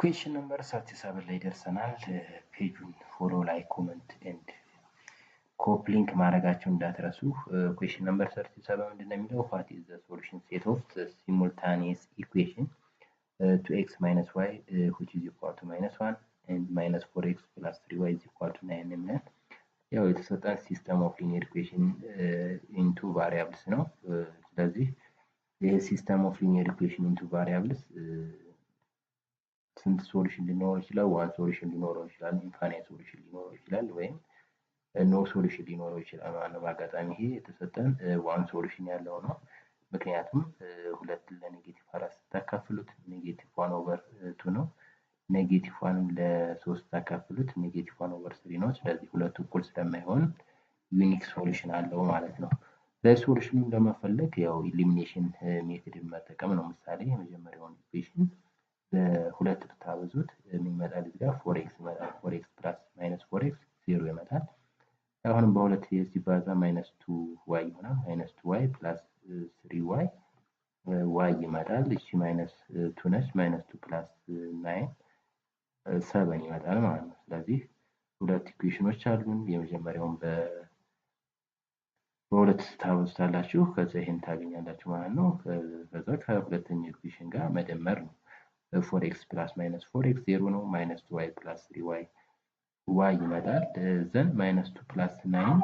ኩዌሽን ነምበር 37 ላይ ደርሰናል። ፔጁን ፎሎ ላይ ኮመንት ኤንድ ኮፒ ሊንክ ማድረጋቸው እንዳትረሱ። ኩዌሽን ነምበር 37 ምንድነው የሚለው what is the solution set of the simultaneous equation 2x minus y which is equal to -1 and minus 4x plus 3y is equal to 9 የሚለን ያው የተሰጠን ሲስተም ኦፍ ሊኒየር ኢኩዌሽን ኢንቱ ቫሪያብልስ ነው። ስለዚህ ይሄ ሲስተም ኦፍ ሊኒየር ኢኩዌሽን ኢንቱ ቫሪያብልስ ስንት ሶሉሽን ሊኖረው ይችላል? ዋን ሶሉሽን ሊኖረው ይችላል፣ ኢንፋይናይት ሶሉሽን ሊኖረው ይችላል፣ ወይም ኖ ሶሉሽን ሊኖረው ይችላል ማለት ነው። በአጋጣሚ ይሄ የተሰጠን ዋን ሶሉሽን ያለው ነው። ምክንያቱም ሁለት ለኔጌቲቭ አራት ስታካፍሉት ኔጌቲቭ 1 ኦቨር 2 ነው። ኔጌቲቭ 1 ለ3 ስታካፍሉት ኔጌቲቭ 1 ኦቨር 3 ነው። ስለዚህ ሁለቱ እኩል ስለማይሆን ዩኒክ ሶሉሽን አለው ማለት ነው። ለሶሉሽኑን ለመፈለግ ያው ኢሊሚኔሽን ሜቶድ መጠቀም ነው። ምሳሌ የመጀመሪያውን ኢኩዌሽን በሁለት ብታበዙት ምን ይመጣል? እዚህ ጋር 4x ይመጣል። 4x ፕላስ ማይነስ 4x 0 ይመጣል። አሁንም በሁለት ሲባዛ ማይነስ 2y ይሆናል። ማይነስ 2y ፕላስ 3y y ይመጣል። እሺ ማይነስ 2 ነች። ማይነስ 2 ፕላስ 9 7 ይመጣል ማለት ነው። ስለዚህ ሁለት ኢኩዌሽኖች አሉን። የመጀመሪያውን በሁለት ታበዙታላችሁ፣ ከዛ ይሄን ታገኛላችሁ ማለት ነው። ከዛ ከሁለተኛው ኢኩዌሽን ጋር መደመር ነው። 4x ፕላስ ማይነስ 4x 0 ነው። ማይነስ 2y ፕላስ 3y y ይመጣል። ዘን ማይነስ 2 ፕላስ 9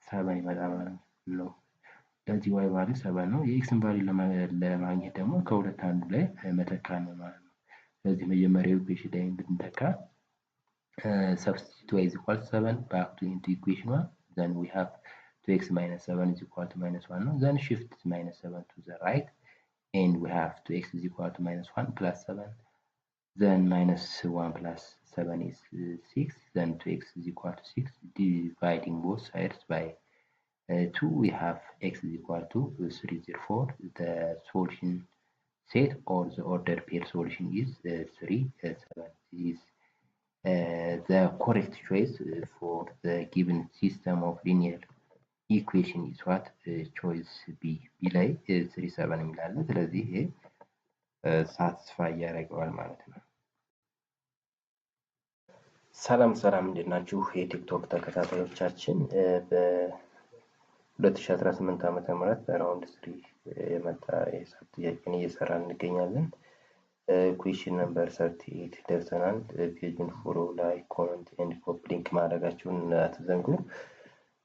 7 ይመጣል ማለት ነው። ለዚህ y ቫልዩ 7 ነው። የኤክስን ቫልዩ ለማግኘት ደግሞ ከሁለት አንዱ ላይ መተካት ነው ማለት ነው። ስለዚህ መጀመሪያው ኢኩዌሽን ላይ ብንተካ substitute y is equal to 7 back to into equation 1, then we have 2x minus 7 is equal to -1 ነው. Then shift minus 7 to the right and we have 2x is equal to -1 plus 7, then minus 1 plus 7 is 6, then 2x is equal to 6. Dividing both sides by 2 we have x is equal to 3. Therefore the solution set or the ordered pair solution is 3 7. This is the correct choice for the given system of linear equation is what? choice B ላይ 3 7 የሚላለ። ስለዚህ ይሄ ሳትስፋይ ያደርገዋል ማለት ነው። ሰላም እንዴት ናችሁ የቲክቶክ ተከታታዮቻችን? በ2018 ዓመተ ምህረት በራውንድ 3 የመጣ የሂሳብ ጥያቄን እየሰራን እንገኛለን። ኩዌሽን ነምበር 38 ደርሰናል። ፔጁን ፎሎ ላይ ኮሜንት ኤንድ ኮፒ ሊንክ ማድረጋችሁን አትዘንጉ።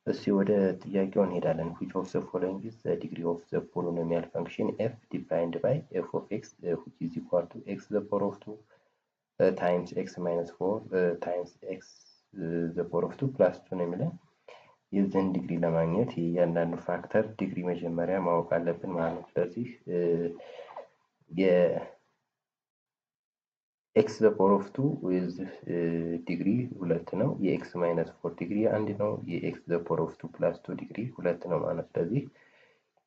እስቲ ወደ ጥያቄው እንሄዳለን። which of the following is the degree of the polynomial function f defined by f of x which is equal to x to the power of 2 times x minus 4 times x the power of 2 plus 2 ነው የሚለው። የዚህን ዲግሪ ለማግኘት የእያንዳንዱ ፋክተር ዲግሪ መጀመሪያ ማወቅ አለብን ማለት ነው። ስለዚህ x the power of 2 with ዲግሪ 2 ነው። የx minus 4 ዲግሪ 1 ነው። የx the power of 2 plus 2 ዲግሪ 2 ነው ማለት ነው። ስለዚህ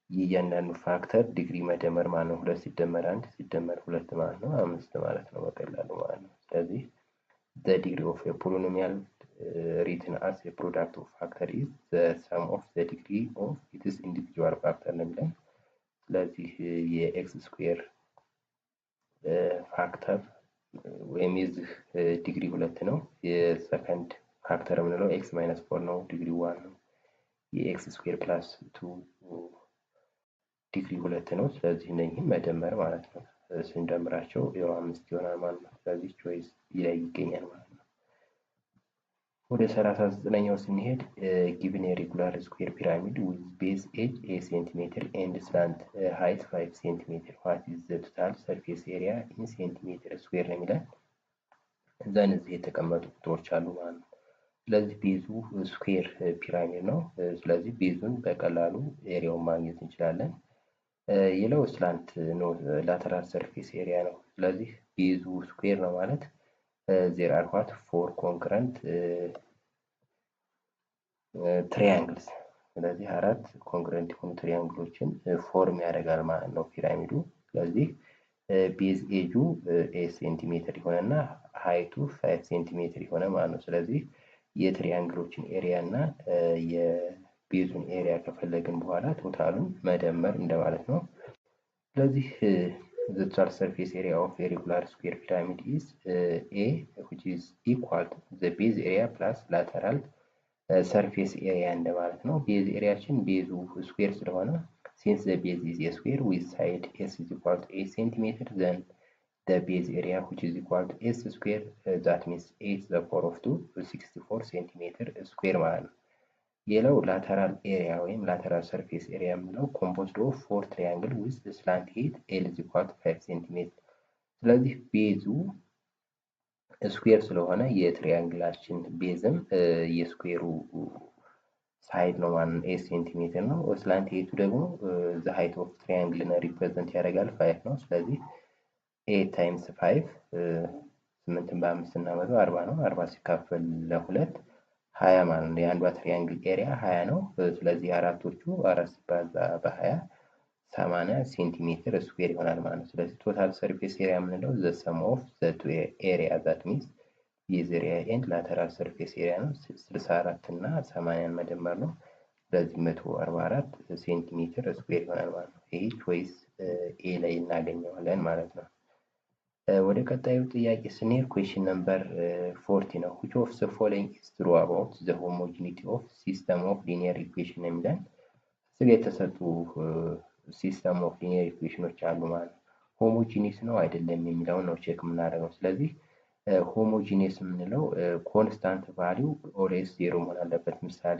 የእያንዳንዱ ፋክተር ዲግሪ መደመር ማለት ነው 2 ሲደመር 1 ሲደመር 2 ማለት ነው 5 ማለት ነው በቀላሉ ማለት ነው። ስለዚህ the degree of a polynomial written as a product of factor is the sum of the degree of its individual factor ነው የሚለው። ስለዚህ የx ስኩዌር ፋክተር ወይም የዚህ ዲግሪ 2 ነው። የሰከንድ ፋክተር የምንለው x minus 4 ነው፣ ዲግሪ 1 ነው። የx ስኩዌር ፕላስ 2 ዲግሪ 2 ነው። ስለዚህ እነኚህን መደመር ማለት ነው። ስንደምራቸው ያው 5 ይሆናል ማለት ነው። ስለዚህ ቾይስ ላይ ይገኛል ማለት ነው። ወደ 39ኛው ስንሄድ given a regular square pyramid with base edge a centimeter and slant height 5 cm what is the total surface area in centimeter square ነው የሚለው። እዛን እዚህ የተቀመጡ ቁጥሮች አሉ ማለት ነው። ስለዚህ ቤዙ ስኩዌር ፒራሚድ ነው። ስለዚህ ቤዙን በቀላሉ ኤሪያውን ማግኘት እንችላለን። የለው ስላንት ነው፣ ላተራል ሰርፌስ ኤሪያ ነው። ስለዚህ ቤዙ ስኩዌር ነው ማለት there are what 4 concurrent triangles። ስለዚህ አራት ኮንግረንት የሆኑ ትሪያንግሎችን ፎርም ያደርጋል ማለት ነው ፒራሚዱ። ስለዚህ ቤዝ ኤጁ 8 ሴንቲሜትር ይሆነና ሃይቱ 5 ሴንቲሜትር ይሆነ ማለት ነው። ስለዚህ የትሪያንግሎችን ኤሪያ እና የቤዙን ኤሪያ ከፈለግን በኋላ ቶታሉን መደመር እንደማለት ነው። ስለዚህ the total surface area of a regular square pyramid is A, which is equal to the base area plus lateral surface area እንደማለት ነው። ቤዝ ኤሪያችን ቤዙ ስኩዌር ስለሆነ since the base is a square with side s is equal to 8 centimeter, then the base area which is equal to s square, that means 8 to the power of 2 64 centimeter square ማለት ነው። ሌላው ላተራል ኤሪያ ወይም ላተራል ሰርፌስ ኤሪያ የምንለው ኮምፖዝድ ኦፍ 4 ትሪያንግል ዊዝ ስላንት ሄድ ኤል ኢዝ ኢኳል ቱ 5 ሴንቲሜትር። ስለዚህ ቤዙ ስኩዌር ስለሆነ የትሪያንግላችን ቤዝም የስኩዌሩ ሳይድ ነው ማለት ነው 8 ሴንቲሜትር ነው። ስላንት ሄዱ ደግሞ ዘ ሃይት ኦፍ ትሪያንግልን ሪፕሬዘንት ያደርጋል 5 ነው። ስለዚህ 8 ታይምስ 5 8ን በ5 እናመጣው 40 ነው። 40 ሲካፈል ለ2 20 ማለት ነው። የአንዷ ትሪያንግል ኤሪያ 20 ነው። ስለዚህ አራቶቹ 4 ሲባዛ በ20 80 ሴንቲሜትር ስኩዌር ይሆናል ማለት ነው። ስለዚህ ቶታል ሰርፌስ ኤሪያ የምንለው ዘ ሰም ኦፍ ዘ ቱ ኤሪያ ዛት ሚንስ ቤዝ ኤሪያ ኤንድ ላተራል ሰርፌስ ኤሪያ ነው። 64 እና 80ን መደመር ነው። ስለዚህ 144 ሴንቲሜትር ስኩዌር ይሆናል ማለት ነው። ይሄ ቾይስ ኤ ላይ እናገኘዋለን ማለት ነው። ወደ ቀጣዩ ጥያቄ ስንሄድ ኩዌሽን ነምበር 40 ነው። which of the following is true about the homogeneity of system of linear equation የሚለን እዚህ የተሰጡ ሲስተም ኦፍ ሊኒየር ኢኩዌሽኖች አሉ ማለት ነው። ሆሞጂኒስ ነው አይደለም የሚለውን ነው ቼክ የምናደርገው። ስለዚህ ሆሞጂኒስ የምንለው ኮንስታንት ቫሊው ኦልዌይስ ዜሮ መሆን አለበት። ምሳሌ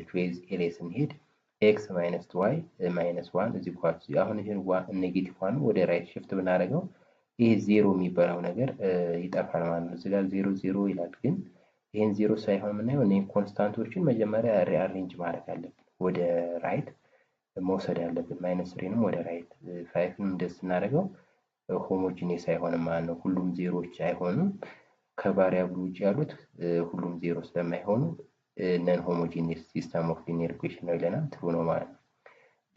ቾይስ ኤ ላይ ስንሄድ ኤክስ ማይነስ ዋይ ማይነስ 1 is equal to አሁን ይሄን ኔጌቲቭ ዋን ወደ ራይት ሽፍት ብናደርገው ይሄ ዜሮ የሚባለው ነገር ይጠፋል ማለት ነው። እዚህ ጋር 0 0 ይላል፣ ግን ይሄን ዜሮ ሳይሆን የምናየው እኔ ኮንስታንቶችን መጀመሪያ ሪአሬንጅ ማድረግ አለብን፣ ወደ ራይት መውሰድ አለብን። -3ንም ወደ ራይት 5ንም እንደዚህ ስናደርገው ሆሞጂኒየስ አይሆንም ማለት ነው። ሁሉም ዜሮዎች አይሆኑም። ከቫሪያብሉ ውጭ ያሉት ሁሉም ዜሮ ስለማይሆኑ ነን ሆሞጂኒየስ ሲስተም ኦፍ ሊኒየር ኢኩዌሽን ነው ይለናል። ትሩ ነው ማለት ነው።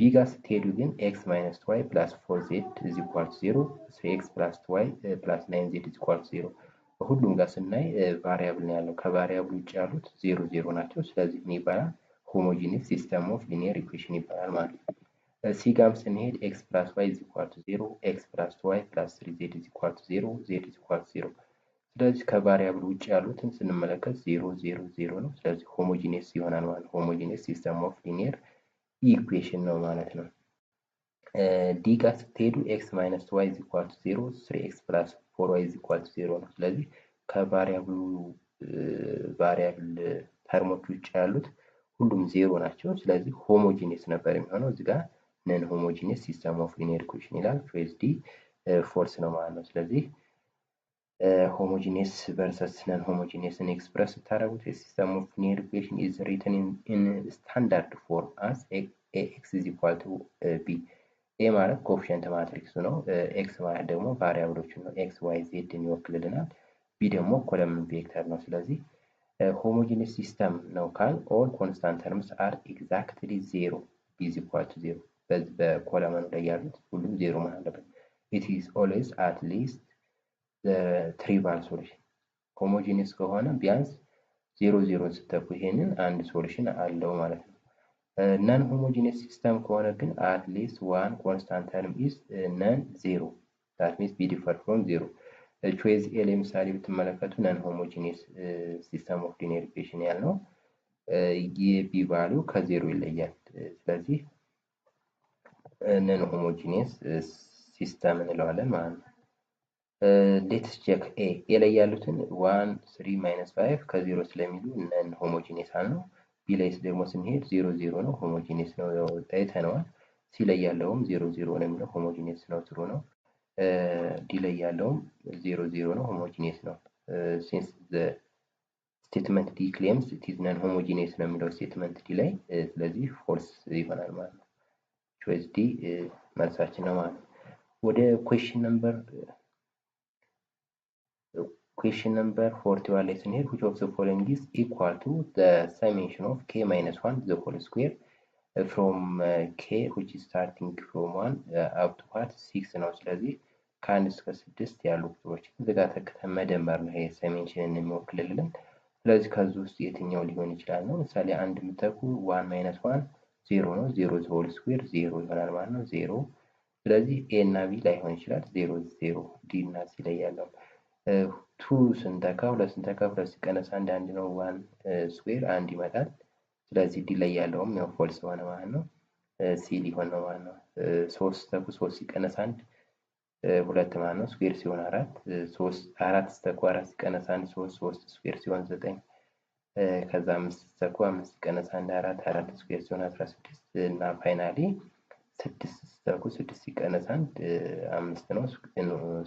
ቢ ጋር ስትሄዱ ግን x minus y plus 4z is equal to 0 3x plus y plus 9z is equal to 0 ሁሉም ጋር ስናይ ቫሪያብል ነው ያለው። ከቫሪያብል ውጭ ያሉት 0 0 ናቸው። ስለዚህ ምን ይባላል? ሆሞጂኒየስ ሲስተም ኦፍ ሊኒየር ኢኩዌሽን ይባላል ማለት ነው። ሲ ጋር ስንሄድ x plus y is equal to 0 x plus y plus 3z is equal to 0 z is equal to 0 ስለዚህ ከቫሪያብል ውጭ ያሉትን ስንመለከት 0 0 0 ነው። ስለዚህ ሆሞጂኒየስ ይሆናል ማለት ነው። ሆሞጂኒየስ ሲስተም ኦፍ ሊኒየር ኢኩዌሽን ነው ማለት ነው። ዲ ጋር ስትሄዱ x minus y is equal to 0 3x plus 4y is equal to 0 ነው። ስለዚህ ከቫሪያብል ተርሞች ውጭ ያሉት ሁሉም ዜሮ ናቸው። ስለዚህ ሆሞጂኒየስ ነበር የሚሆነው። እዚህ ጋር ነን ሆሞጂኒየስ ሲስተም ኦፍ ሊኒየር ኢኩዌሽን ይላል። ቾይስ ዲ ፎልስ ነው ማለት ነው። ስለዚህ ሆሞጂኒየስ ቨርሰስ ነን ሆሞጂኒየስን ኤክስፕረስ ስታደርጉት የሲስተም ኦፍ ሊኒየር ኢኩዌሽን ኢዝ ሪትን ኢን ስታንዳርድ ፎርም አስ ኤክስ ኢዝ ኢኳል ቱ ቢ። ኤ ማለት ኮኤፊሽንት ማትሪክሱ ነው። ኤክስ ማለት ደግሞ ቫሪያብሎቹ ነው። ኤክስ ዋይ ዜድን ይወክልልናል። ቢ ደግሞ ኮለምን ቬክተር ነው። ስለዚህ ሆሞጂኒየስ ሲስተም ነው ካል ኦል ኮንስታንት ተርምስ አር ኤግዛክትሊ ዜሮ ቢ ኢዝ ኢኳል ቱ ዜሮ። በዚህ በኮለመኑ ላይ ያሉት ሁሉም ዜሮ ማለት አለበት። ኢት ኢዝ ኦልዌይስ አት ሊስት ትሪቫል ሶሉሽን። ሆሞጂኒየስ ከሆነ ቢያንስ 0 0 ስተኩ ይሄንን አንድ ሶሉሽን አለው ማለት ነው። ነን ሆሞጂኒየስ ሲስተም ከሆነ ግን አት ሊስት ዋን ኮንስታንት ተርም ኢዝ ነን ዜሮ ዳት ሚንስ ቢ ዲፈር ፍሮም ዜሮ። ቾይስ ኤ ለምሳሌ ብትመለከቱ ነን ሆሞጂኒየስ ሲስተም ኦፍ ሊኒየር ኢኩዌሽን ያልነው የቢ ቫልዩ ከዜሮ ይለያል። ስለዚህ ነን ሆሞጂኒየስ ሲስተም እንለዋለን ማለት ነው። ሌትስ ቼክ ኤ ላይ ያሉትን 1 3 -5 ከዜሮ ስለሚሉ ነን ሆሞጂኒየስ አልነው። ቢ ላይ ደግሞ ስንሄድ 0 0 ነው፣ ሆሞጂኒየስ ነው አይተነዋል። ሲ ላይ ያለውም 0 0 ነው የሚለው ሆሞጂኒየስ ነው፣ ትሩ ነው። ዲ ላይ ያለውም 0 0 ነው፣ ሆሞጂኒየስ ነው። ሲንስ ዘ ስቴትመንት ዲ ክሌምስ ኢት ኢዝ ነን ሆሞጂኒየስ ነው የሚለው ስቴትመንት ዲ ላይ፣ ስለዚህ ፎልስ ይሆናል ማለት ነው። ቾይስ ዲ መልሳችን ነው ማለት ነው። ወደ ኩዌሽን ነምበር 41 ላይ ስንሄድ which of the following is equal to the summation of k minus 1 the whole square from k which is starting from 1 up to what 6 ነው። ስለዚህ ከ1 እስከ 6 ያሉ ቁጥሮች እዚህ ጋር ተከተን መደመር ነው ይሄ ሰሜንሽንን የሚወክልልን። ስለዚህ ከዚህ ውስጥ የትኛው ሊሆን ይችላል ነው። ምሳሌ አንድ የምትተኩ 1 minus 1 0 ነው። 0 the whole square 0 ይሆናል ማለት ነው። 0 ስለዚህ ኤ እና ቢ ላይሆን ይችላል። 0 0 ዲ እና ሲ ላይ ያለው 2 ስንተካ 2 ስንተካ 2 ሲቀነስ 1 1 ነው። 1 ስኩዌር 1 ይመጣል። ስለዚህ ዲ ላይ ያለውም ያው ፎልስ ሆነ ማለት ነው። ሲ ሊሆን ነው ማለት ነው። 3 ተኩ 3 ሲቀነስ 1 2 ማለት ነው። ስኩዌር ሲሆን 4 3 4 ስተኩ 4 ሲቀነስ 1 3 3 ስኩዌር ሲሆን 9 ከዛ 5 ስተኩ 5 ሲቀነስ 1 4 4 ስኩዌር ሲሆን 16 እና ፋይናሊ 6 ስተኩ 6 ሲቀነስ 1 5 ነው።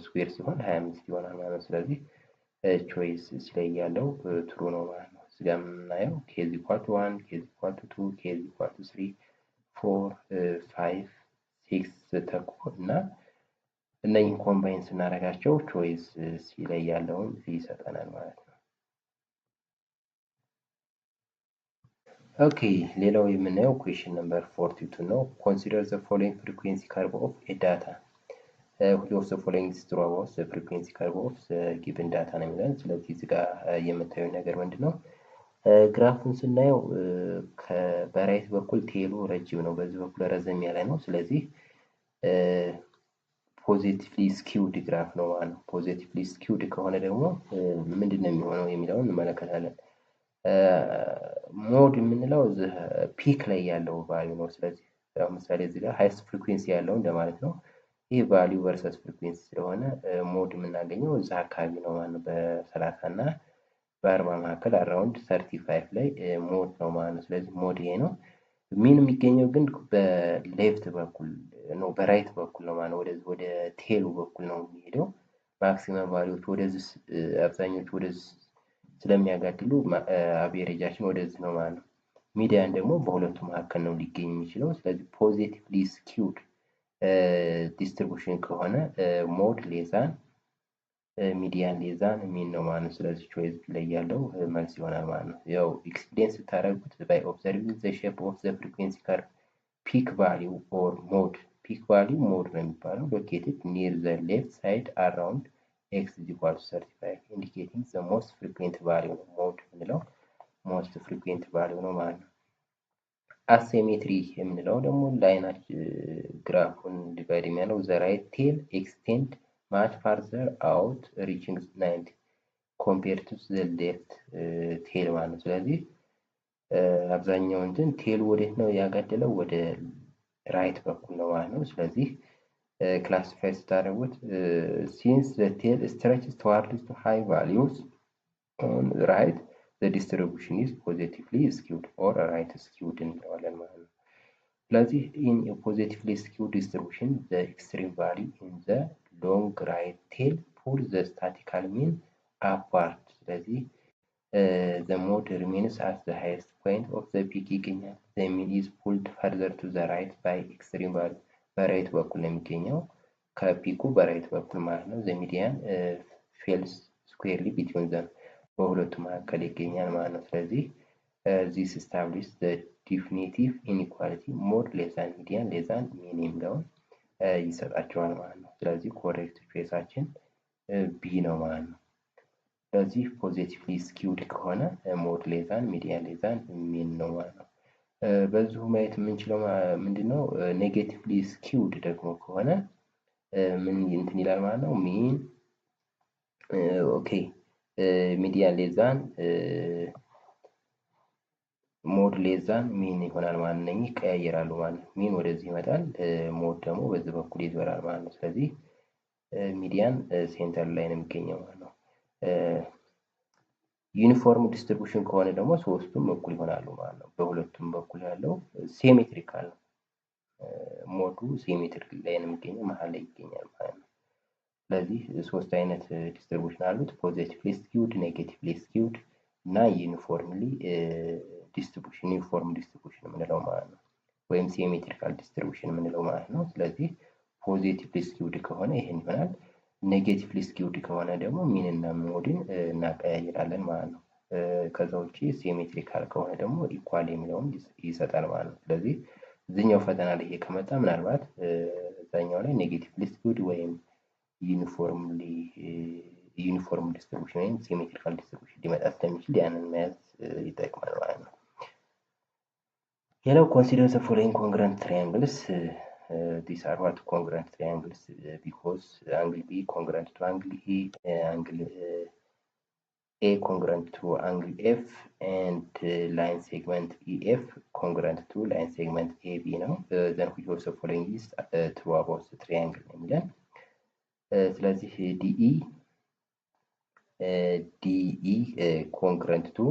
ስኩዌር ሲሆን 25 ይሆናል ማለት ነው። ስለዚህ ቾይስ ላይ ያለው ትሩ ነው ማለት ነው። እዚህ ጋር የምናየው ኬዝ ኢኳል ቱ 1 ኬዝ ኢኳል ቱ 2 ኬዝ ኢኳል ቱ 3 4 5 6 ተኩል እና እነኝን ኮምባይን ስናደርጋቸው ቾይስ ሲ ላይ ያለውን ይሰጠናል ማለት ነው። ኦኬ ሌላው የምናየው ኩዌሽን ነምበር 42 ነው። ኮንሲደር ዘ ፎሎዊንግ ፍሪኩዌንሲ ከርቭ ኦፍ ኤ ዳታ ሁሉ ኦፍ ዘ ፎሎዊንግ ኢዝ ትሩ አባውት ዘ ፍሪኩዌንሲ ከርቭ ኦፍ ዘ ጊቭን ዳታ ነው የሚለን። ስለዚህ እዚህ ጋር የምታዩት ነገር ምንድን ነው? ግራፉን ስናየው በራይት በኩል ቴሉ ረጅም ነው፣ በዚህ በኩል ረዘም ያለ ነው። ስለዚህ ፖዚቲቭሊ ስኪውድ ግራፍ ነው ማለት ነው። ፖዚቲቭሊ ስኪውድ ከሆነ ደግሞ ምንድን ነው የሚሆነው የሚለውን እንመለከታለን። ሞድ የምንለው እዚህ ፒክ ላይ ያለው ቫልዩ ነው። ስለዚህ ለምሳሌ እዚህ ጋር ሃይስት ፍሪኩዌንሲ ያለው እንደማለት ነው። ይህ ቫልዩ ቨርሰስ ፍሪኩዌንሲ ስለሆነ ሞድ የምናገኘው እዛ አካባቢ ነው ማለት ነው። በ30 እና በ40 መካከል አራውንድ 35 ላይ ሞድ ነው ማለት ነው። ስለዚህ ሞድ ይሄ ነው። ሚን የሚገኘው ግን በሌፍት በኩል ነው፣ በራይት በኩል ነው ማለት ነው። ወደ ቴሉ በኩል ነው የሚሄደው። ማክሲመም ቫልዩዎች ወደዚህ አብዛኞቹ ወደዚህ ስለሚያጋድሉ አቬሬጃችን ወደዚህ ነው ማለት ነው። ሚዲያን ደግሞ በሁለቱ መካከል ነው ሊገኝ የሚችለው። ስለዚህ ፖዚቲቭሊ ስኪውድ ዲስትሪቡሽን ከሆነ ሞድ ሌዛን ሚዲያን ሌዛን ሚን ነው ማለት ነው። ስለዚህ ቾይስ ላይ ያለው መልስ ይሆናል ማለት ነው። ያው ኤክስፒሪየንስ ስታደርጉት ባይ ኦብዘርቪንግ ዘ ሼፕ ኦፍ ዘ ፍሪኩዌንሲ ከርቭ ፒክ ቫሊዩ ኦር ሞድ ፒክ ቫሊዩ ሞድ ነው የሚባለው ሎኬትድ ኒር ዘ ሌፍት ሳይድ አራውንድ ኤክስ ኢዝ ኢኳል ቱ 35 ኢንዲኬቲንግ ዘ ሞስት ፍሪኩዌንት ቫሊዩ ነው። ሞድ የምንለው ሞስት ፍሪኩዌንት ቫሊዩ ነው ማለት ነው። አሴሜትሪ የምንለው ደግሞ ላይናች ግራፉን ዲቫይድ የሚያደርገው ዘ ራይት ቴል ኤክስቴንድ ማች ፋርዘር አውት ሪቺንግ 90 ኮምፔር ቱ ዘ ሌፍት ቴል ማለት ነው። ስለዚህ አብዛኛው እንትን ቴል ወዴት ነው ያጋደለው? ወደ ራይት በኩል ነው ማለት ነው። ስለዚህ ክላሲፋይ ስታደርጉት ሲንስ ዘ ቴል ስትሬችስ ተዋርድስ ቱ ሃይ ቫሊዩስ ኦን ራይት ዘ ዲስትሪቡሽን ኢዝ ፖዚቲቭሊ ስኪውድ ኦር ራይት ስኪውድ እንለዋለን ማለት ነው። ስለዚህ ኢን ፖዚቲቭሊ ስኪውድ ዲስትሪቡሽን ዘ ኤክስትሪም ቫሊዩ ኢን ዘ ሎንግ ራይት ቴል ፑል ዘ ስታቲካል ሚን አፕዋርድ። ስለዚህ ዘ ሞድ ሪሜንስ አት ዘ ሃይስት ፖይንት ኦፍ ዘ ፒክ ይገኛል። ዘ ሚን ኢዝ ፑልድ ፈርዘር ቱ ዘ ራይት ባይ ኤክስትሪም ቫሊዩ። በራይት በኩል ነው የሚገኘው ከፒኩ በራይት በኩል ማለት ነው። ዘ ሚዲያን ፌልስ ስኩዌርሊ ቢትዊን ዘም በሁለቱ መካከል ይገኛል ማለት ነው። ስለዚህ ዚስ ስታብሊሽ ዘ ዲፊኒቲቭ ኢንኢኳሊቲ ሞድ ሌዛን ሚዲያን ሌዛን ሚን የሚለውን ይሰጣቸዋል ማለት ነው። ስለዚህ ኮሬክት ቾይሳችን ቢ ነው ማለት ነው። ስለዚህ ፖዚቲቭሊ ስኪውድ ከሆነ ሞድ ሌዛን ሚዲያን ሌዛን ሚን ነው ማለት ነው። በዚሁ ማየት የምንችለው ምንድነው? ኔጌቲቭሊ ስኪውድ ደግሞ ከሆነ ምን እንትን ይላል ማለት ነው። ሚን ኦኬ ሚዲያን ሌዛን ሞድ ሌዛን ሚን ይሆናል ማለት ነው። ይቀያየራሉ ማለት ነው። ሚን ወደዚህ ይመጣል፣ ሞድ ደግሞ በዚህ በኩል ይዞራል ማለት ነው። ስለዚህ ሚዲያን ሴንተር ላይ ነው የሚገኘው ማለት ነው። ዩኒፎርም ዲስትሪቡሽን ከሆነ ደግሞ ሶስቱም እኩል ይሆናሉ ማለት ነው። በሁለቱም በኩል ያለው ሴሜትሪካል ነው። ሞዱ ሴሜትሪክ ላይ ነው የሚገኘው፣ መሀል ላይ ይገኛል ማለት ነው። ስለዚህ ሶስት አይነት ዲስትሪቡሽን አሉት። ፖዚቲቭሊ ስኪውድ፣ ኔጌቲቭሊ ስኪውድ እና ዩኒፎርምሊ ዲስትሪቡሽን ዩኒፎርም ዲስትሪቡሽን የምንለው ማለት ነው። ወይም ሲሜትሪካል ዲስትሪቡሽን የምንለው ማለት ነው። ስለዚህ ፖዚቲቭሊ ስኪውድ ከሆነ ይሄን ይሆናል። ኔጌቲቭሊ ስኪውድ ከሆነ ደግሞ ሚን እና ሞድን እናቀያይራለን ማለት ነው። ከዛ ውጪ ሲሜትሪካል ከሆነ ደግሞ ኢኳል የሚለውን ይሰጣል ማለት ነው። ስለዚህ እዚህኛው ፈተና ላይ ከመጣ ምናልባት እዛኛው ላይ ኔጌቲቭሊ ስኪውድ ወይም ዩኒፎርም ዲስትሪቡሽን ወይም ሲሜትሪካል ዲስትሪቡሽን ሊመጣ ስለሚችል ያንን መያዝ ይጠቅማል ማለት ነው። ሌላው ኮንሲደር ዘ ፎሎዊንግ ኮንግረንት ትራያንግልስ these are what congruent triangles because angle B congruent to angle E, angle A congruent to angle F, and line segment EF congruent to line segment AB ነው። then which of the following is true about the triangle ነው የሚለን። ስለዚህ DE congruent to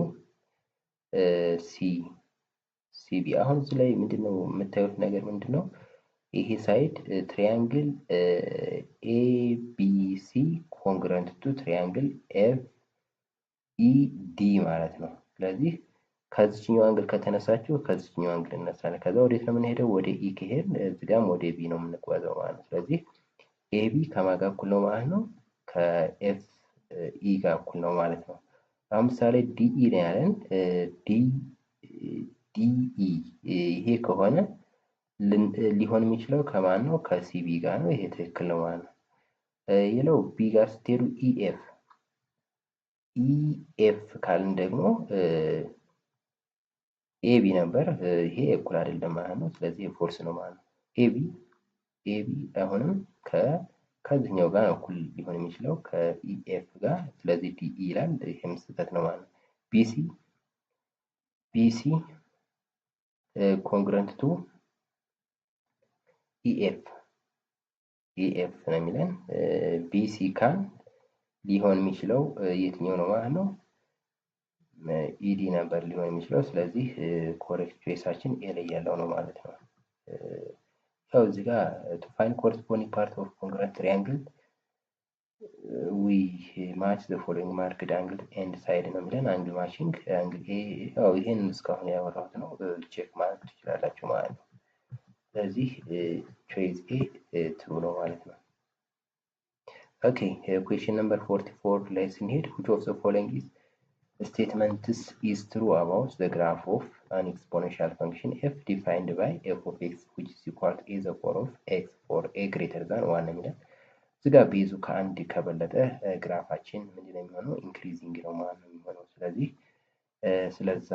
CB አሁን እዚህ ላይ ምንድነው የምታዩት ነገር ምንድነው? ይሄ ሳይድ ትሪያንግል ABC ኮንግረንት ቱ ትሪያንግል FED ማለት ነው። ስለዚህ ከዚህኛው አንግል ከተነሳችሁ ከዚህኛው አንግል እነሳለን። ከዛ ወዴት ነው የምንሄደው? ወደ E ከሄድን እዚህ ጋርም ወደ B ነው የምንጓዘው ማለት ነው። ስለዚህ AB ከማን ጋር እኩል ነው ማለት ነው? ከFE ጋር እኩል ነው ማለት ነው። አሁን ምሳሌ DE ነው ያለን DE ይሄ ከሆነ ሊሆን የሚችለው ከማን ነው? ከሲቢ ጋር ነው። ይሄ ትክክል ነው ማለት ነው። የለው ቢ ጋር ስትሄዱ ኢኤፍ ካልን ደግሞ ኤቢ ነበር። ይሄ እኩል አይደለም ማለት ነው። ስለዚህ ፎልስ ነው ማለት ነው። ኤቢ አሁንም ከዚህኛው ጋር እኩል ሊሆን የሚችለው ከኢኤፍ ጋር። ስለዚህ ዲኢ ይላል። ይሄም ስህተት ነው ማለት ነው። ቢሲ ኮንግረንት ቱ ኢኤፍ ነው የሚለን። ቢሲ ካን ሊሆን የሚችለው የትኛው ነው ማለት ነው? ኢዲ ነበር ሊሆን የሚችለው። ስለዚህ ኮሬክት ቾይሳችን ኤ ላይ ያለው ነው ማለት ነው። ያው እዚህ ጋር to find corresponding part of congruent triangle we match the following marked angle and side ነው የሚለን። አንግል ማቺንግ አንግል ኤ ያው ይሄን እስካሁን ያወራሁት ነው። ቼክ ማድረግ ትችላላችሁ ማለት ነው። ስለዚህ ቾይስ ኤ ትሩ ነው ማለት ነው። ኦኬ ኩዌስችን ነምበር 44 ላይ ስንሄድ which of the following statements is true about the graph of an exponential function f defined by f of x which is equal to a the power of x for a greater than 1 የሚለን። እዚህ ጋር ቤዙ ከአንድ ከበለጠ ግራፋችን ምንድነው የሚሆነው? ኢንክሪዚንግ ነው ማለት ነው የሚሆነው። ስለዚህ ስለዛ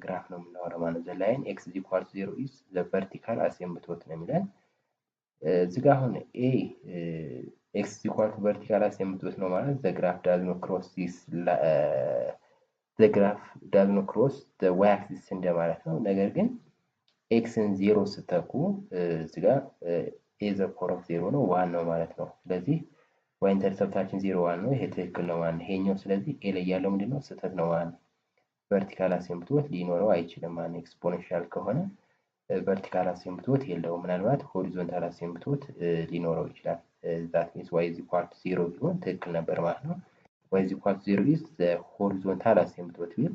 ግራፍ ነው የምናወራው ማለት ነው። the line x is equal to 0 is the vertical asymptote ነው የሚለን። እዚህ ጋር አሁን a x is equal to vertical asymptote ነው ማለት the graph does not cross this the graph does not cross the y-axis እንደማለት ነው። ነገር ግን ኤክስን 0 ስተኩ እዚህ ጋር a the power of 0 ነው 1 ነው ማለት ነው። ስለዚህ y ኢንተርሰፕታችን 0 1 ነው። ይሄ ትክክል ነው ማለት ነው። ይሄኛው ስለዚህ a ላይ ያለው ምንድነው? ስህተት ነው ማለት ነው። ቨርቲካል አሲምፕቶት ሊኖረው አይችልም ማለት ነው። ኤክስፖኔንሻል ከሆነ ቨርቲካል አሲምፕቶት የለውም። ምናልባት ሆሪዞንታል አሲምፕቶት ሊኖረው ይችላል። that means y is equal to 0 ቢሆን ትክክል ነበር ማለት ነው። y is equal to 0 is the horizontal asymptote ቢል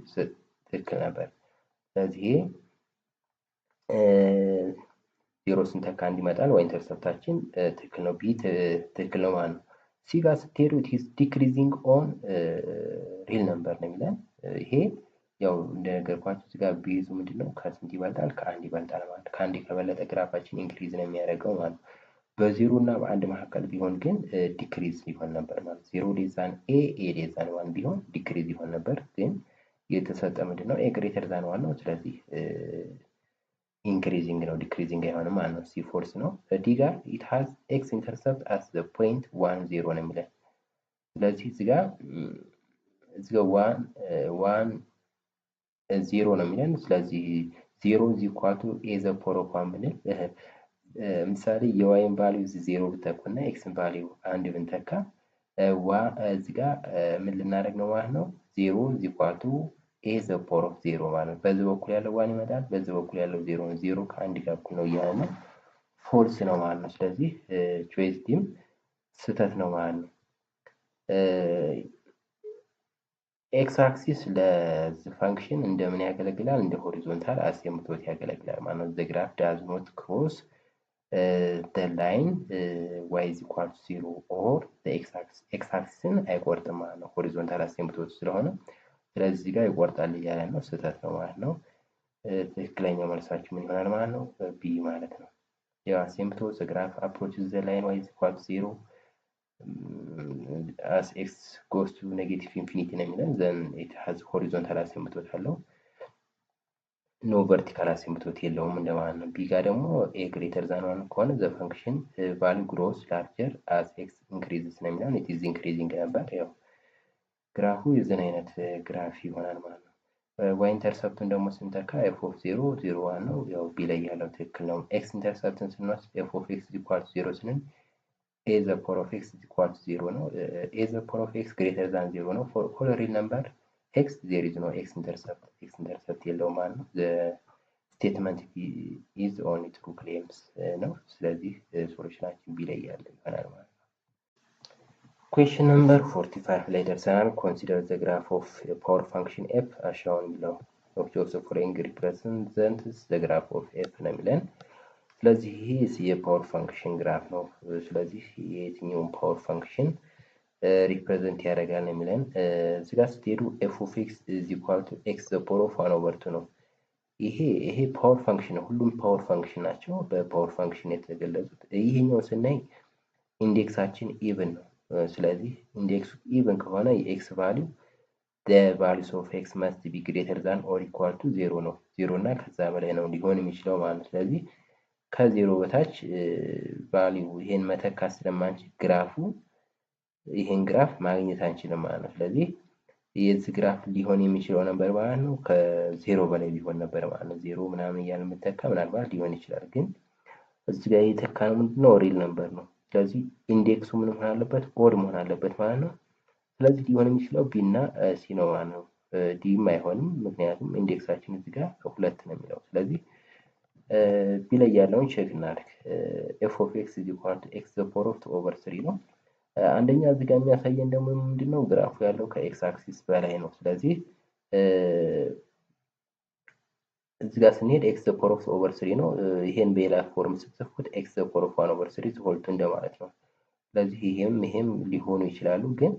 ትክክል ነበር። ስለዚህ ዜሮ ስንተካ አንድ ይመጣል። y ኢንተርሰፕታችን ትክክል ነው። ቢ ትክክል ነው ማለት ነው። ሲ ጋር ስትሄዱ it is decreasing on real number ነው የሚለን። ይሄ ያው እንደነገርኳችሁ እዚህ ጋር ቤዙ ምንድነው? ከስንት ይበልጣል? ከአንድ ይበልጣል ማለት ከአንድ ከበለጠ ግራፋችን ኢንክሪዝ ነው የሚያደርገው ማለት ነው። በዜሮ እና በአንድ መካከል ቢሆን ግን ዲክሪዝ ሊሆን ነበር ማለት ዜሮ ሌዛን ኤ ሌዛን ዋን ቢሆን ዲክሪዝ ይሆን ነበር። ግን የተሰጠ ምንድነው? ኤ ግሬተር ዛን ዋን ነው። ስለዚህ ኢንክሪዚንግ ነው ዲክሪዚንግ አይሆንም ማለት ነው። ሲ ፎልስ ነው። ዲ ጋር it has x intercept at the point 1 0 ነው የሚለን። ስለዚህ እዚህ ጋር 1 0 ነው የሚለን። ስለዚህ 0 is equal to a the power of 1 ብንል ምሳሌ የዋይን ቫልዩ እዚህ 0 ብትተኩና ኤክስን ቫልዩ አንድ ብንተካ እዚህ ጋር ምን ልናደርግ ነው ማለት ነው? 0 is equal to a the power of 0 ማለት ነው። በዚህ በኩል ያለው 1 ይመጣል፣ በዚህ በኩል ያለው 0 ነው። 0 ከአንድ ጋር እኩል ነው እያለ ነው። ፎልስ ነው ማለት ነው። ስለዚህ ቾይስ ዲም ስህተት ነው ማለት ነው። ኤክስ አክሲስ ለዚህ ፋንክሽን እንደምን ያገለግላል? እንደ ሆሪዞንታል አሲምፕቶት ያገለግላል ማለት ነው። the graph does not cross the line y is equal to 0 or the x axis አይቆርጥም ማለት ነው። ሆሪዞንታል አሲምፕቶት ስለሆነ ስለዚህ እዚህ ጋር ይቆርጣል እያለ ነው። ስህተት ነው ማለት ነው። ትክክለኛው መልሳችሁ ምን ይሆናል ማለት ነው? ቢ ማለት ነው። ያው አሲምፕቶት the graph approaches the line y is equal to 0 as x goes to negative infinity ነው የሚለን። then it has horizontal asymptote አለው። ኖ ቨርቲካል አሲምፕቶት የለውም እንደማለት ነው። ቢ ጋር ደግሞ ኤ ግሬተር ዛን ዋን ከሆነ ዘ ፈንክሽን ቫልዩ ግሮስ ላርጀር አስ ኤክስ ኢንክሪዝስ ነው የሚለው። ኢት ኢዝ ኢንክሪዚንግ ነበር። ያው ግራፉ የዚህን አይነት ግራፍ ይሆናል ማለት ነው። ዋይ ኢንተርሰፕቱን ደግሞ ስንተካ ኤፍ ኦፍ 0 0 1 ነው። ያው ቢ ላይ ያለው ትክክል ነው። ኤክስ ኢንተርሰፕትን ስንወስድ ኤፍ ኦፍ ኤክስ ኢኳል ቱ 0 ስንል ኤ ዘ ፓወር ኦፍ ኤክስ ኢኳል ቱ 0 ነው። ኤ ዘ ፓወር ኦፍ ኤክስ ግሬተር ዛን 0 ነው። ፎር ኦል ሪል ነምበር ኤክስ ዜር ኢዝ ኖ ኤክስ ኢንተርሰፕት የለውም ማለት ነው። ስቴትመንት ኢዝ ኦንሊ ትሩ ክሌምስ ነው። ስለዚህ ሶሉሽናችን ቢ ላይ ያለ ይሆናል ማለት ነው። ኩዌሽን ነምበር 45 ላይ ደርሰናል። ኮንሲደር ዘ ግራፍ ኦፍ ፓወር ፋንክሽን ኤፍ አስ ሾውን ቢለው ኦፍ ዘ ፎሎዊንግ ሪፕሬዘንትስ ዘ ግራፍ ኦፍ ኤፍ ነው የሚለን። ስለዚህ ይሄ የፓወር ፋንክሽን ግራፍ ነው። ስለዚህ የትኛውን ፓወር ፋንክሽን ሪፕሬዘንት ያደርጋል ነው የሚለን። እዚህ ጋር ስትሄዱ ኤፍ ኦፍ ኤክስ ኢዝ ኢኳል ቱ ኤክስ ዘ ፓወር ኦፍ 1 ኦቨር 2 ነው። ይሄ ፓወር ፋንክሽን ነው። ሁሉም ፓወር ፋንክሽን ናቸው፣ በፓወር ፋንክሽን የተገለጹት። ይሄኛው ስናይ ኢንዴክሳችን ኢቭን ነው። ስለዚህ ኢንዴክሱ ኢቭን ከሆነ የኤክስ ቫሊዩ the values of x must be greater than or equal to 0 ነው። 0 እና ከዛ በላይ ነው ሊሆን የሚችለው ማለት ነው። ስለዚህ ከዜሮ በታች ቫሊዩ ይሄን መተካት ስለማንችል ይሄን ግራፍ ማግኘት አንችልም ማለት ነው። ስለዚህ የዚህ ግራፍ ሊሆን የሚችለው ነበር ማለት ነው ከዜሮ በላይ ሊሆን ነበር ማለት ነው። ዜሮ ምናምን እያልን የምተካ ምናልባት ሊሆን ይችላል፣ ግን እዚህ ጋር የተካነው ምንድነው? ሪል ነበር ነው። ስለዚህ ኢንዴክሱ ምን መሆን አለበት? ኦድ መሆን አለበት ማለት ነው። ስለዚህ ሊሆን የሚችለው ቢ እና ሲ ነው ማለት ነው። ዲም አይሆንም፣ ምክንያቱም ኢንዴክሳችን እዚህ ጋር ሁለት ነው የሚለው። ስለዚህ ቢ ላይ ያለውን ቼክ እናድርግ። ኤፍ ኦፍ ኤክስ ኢዝ ኢኳል ቱ ኤክስ ዘ ፓወር ኦፍ 2 ኦቨር 3 ነው። አንደኛ እዚህ ጋር የሚያሳየን ደግሞ ምንድነው? ግራፉ ያለው ከኤክስ አክሲስ በላይ ነው። ስለዚህ እዚህ ጋር ስንሄድ ኤክስ ዘ ፓወር ኦፍ 2 ኦቨር 3 ነው። ይሄን በሌላ ፎርም ስትጽፉት ኤክስ ዘ ፓወር ኦፍ 1 ኦቨር 3 ሆል ቱ እንደማለት ነው። ስለዚህ ይሄም ሊሆኑ ይችላሉ፣ ግን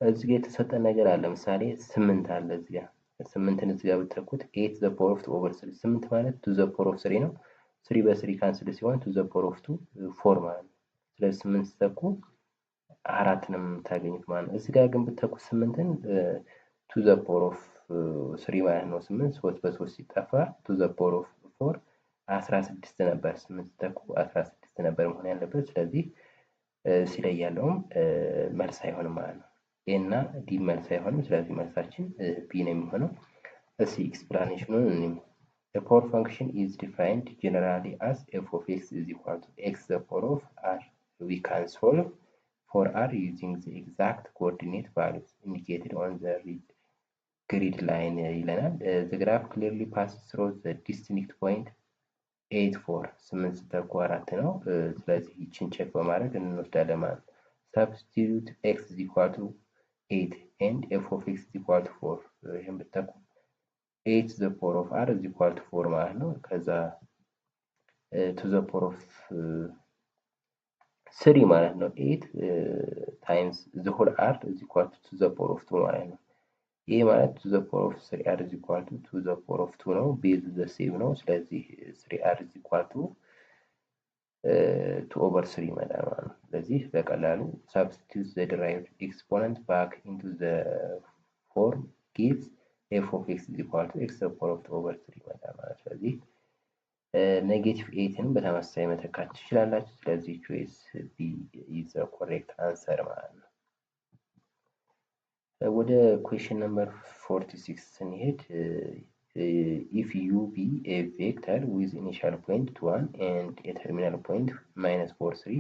እዚህ ጋር የተሰጠ ነገር አለ። ለምሳሌ 8 አለ እዚህ ጋር 8ን እዚህ ጋር ብትተኩት 8 ዘ ፓወር ኦፍ 2 ኦቨር 3 8 ማለት 2 ዘ ፓወር ኦፍ 3 ነው። 3 በ3 ካንስል ሲሆን 2 ዘ ፓወር ኦፍ 2 4 ማለት ነው። ስለዚህ 8 ስትተኩ 4 ነው የምታገኙት ማለት ነው። እዚህ ጋር ግን ብትተኩት 8ን 2 ዘ ፓወር ኦፍ 3 ማለት ነው። 8 3 በ3 ሲጠፋ 2 ዘ ፓወር ኦፍ 4 16 ነበር። 8 ስትተኩ 16 ነበር መሆን ያለበት። ስለዚህ ሲ ላይ ያለውም መልስ አይሆንም ማለት ነው። ኤ እና ዲ መልስ አይሆንም። ስለዚህ መልሳችን ቢ ነው የሚሆነው። እሺ ኤክስፕላኔሽኑን እንይ። The power function is defined generally as f of x is equal to x the power of r. We can solve for r using the exact coordinate values indicated on the grid line ይለናል። The graph clearly passes through the distinct point 8 4 8 ስተኩ 4 ነው። ስለዚህ ይችን ቼክ በማድረግ እንወስዳለን ማለት ነው። Substitute x is equal to 8 and f of x is equal to 4 ይሄን ብትተኩ 8 to the power of r is equal to 4 ማለት ነው። ከዛ to the power of 3 ማለት ነው። 8 times the whole r is equal to the power of 2 ማለት ነው። ይሄ ማለት to the power of 3r is equal to the power of 2 ነው። ቤዙ the same ነው። ስለዚህ 3r is equal to 2 over 3 ይመጣል ማለት ነው። ስለዚህ በቀላሉ substitute the derived exponent back into the form gives f of x is equal to x the power of 2 over 3 ይመጣል ማለት ነው። ስለዚህ ኔጌቲቭ 8ንም በተመሳሳይ መተካት ትችላላችሁ። ስለዚህ ቾይስ ቢ ኢዝ ዘ ኮሬክት አንሰር ማለት ነው። ወደ ኩዌሽን ነምበር 46 ስንሄድ if u be a vector with initial point 1 and a terminal point -4 3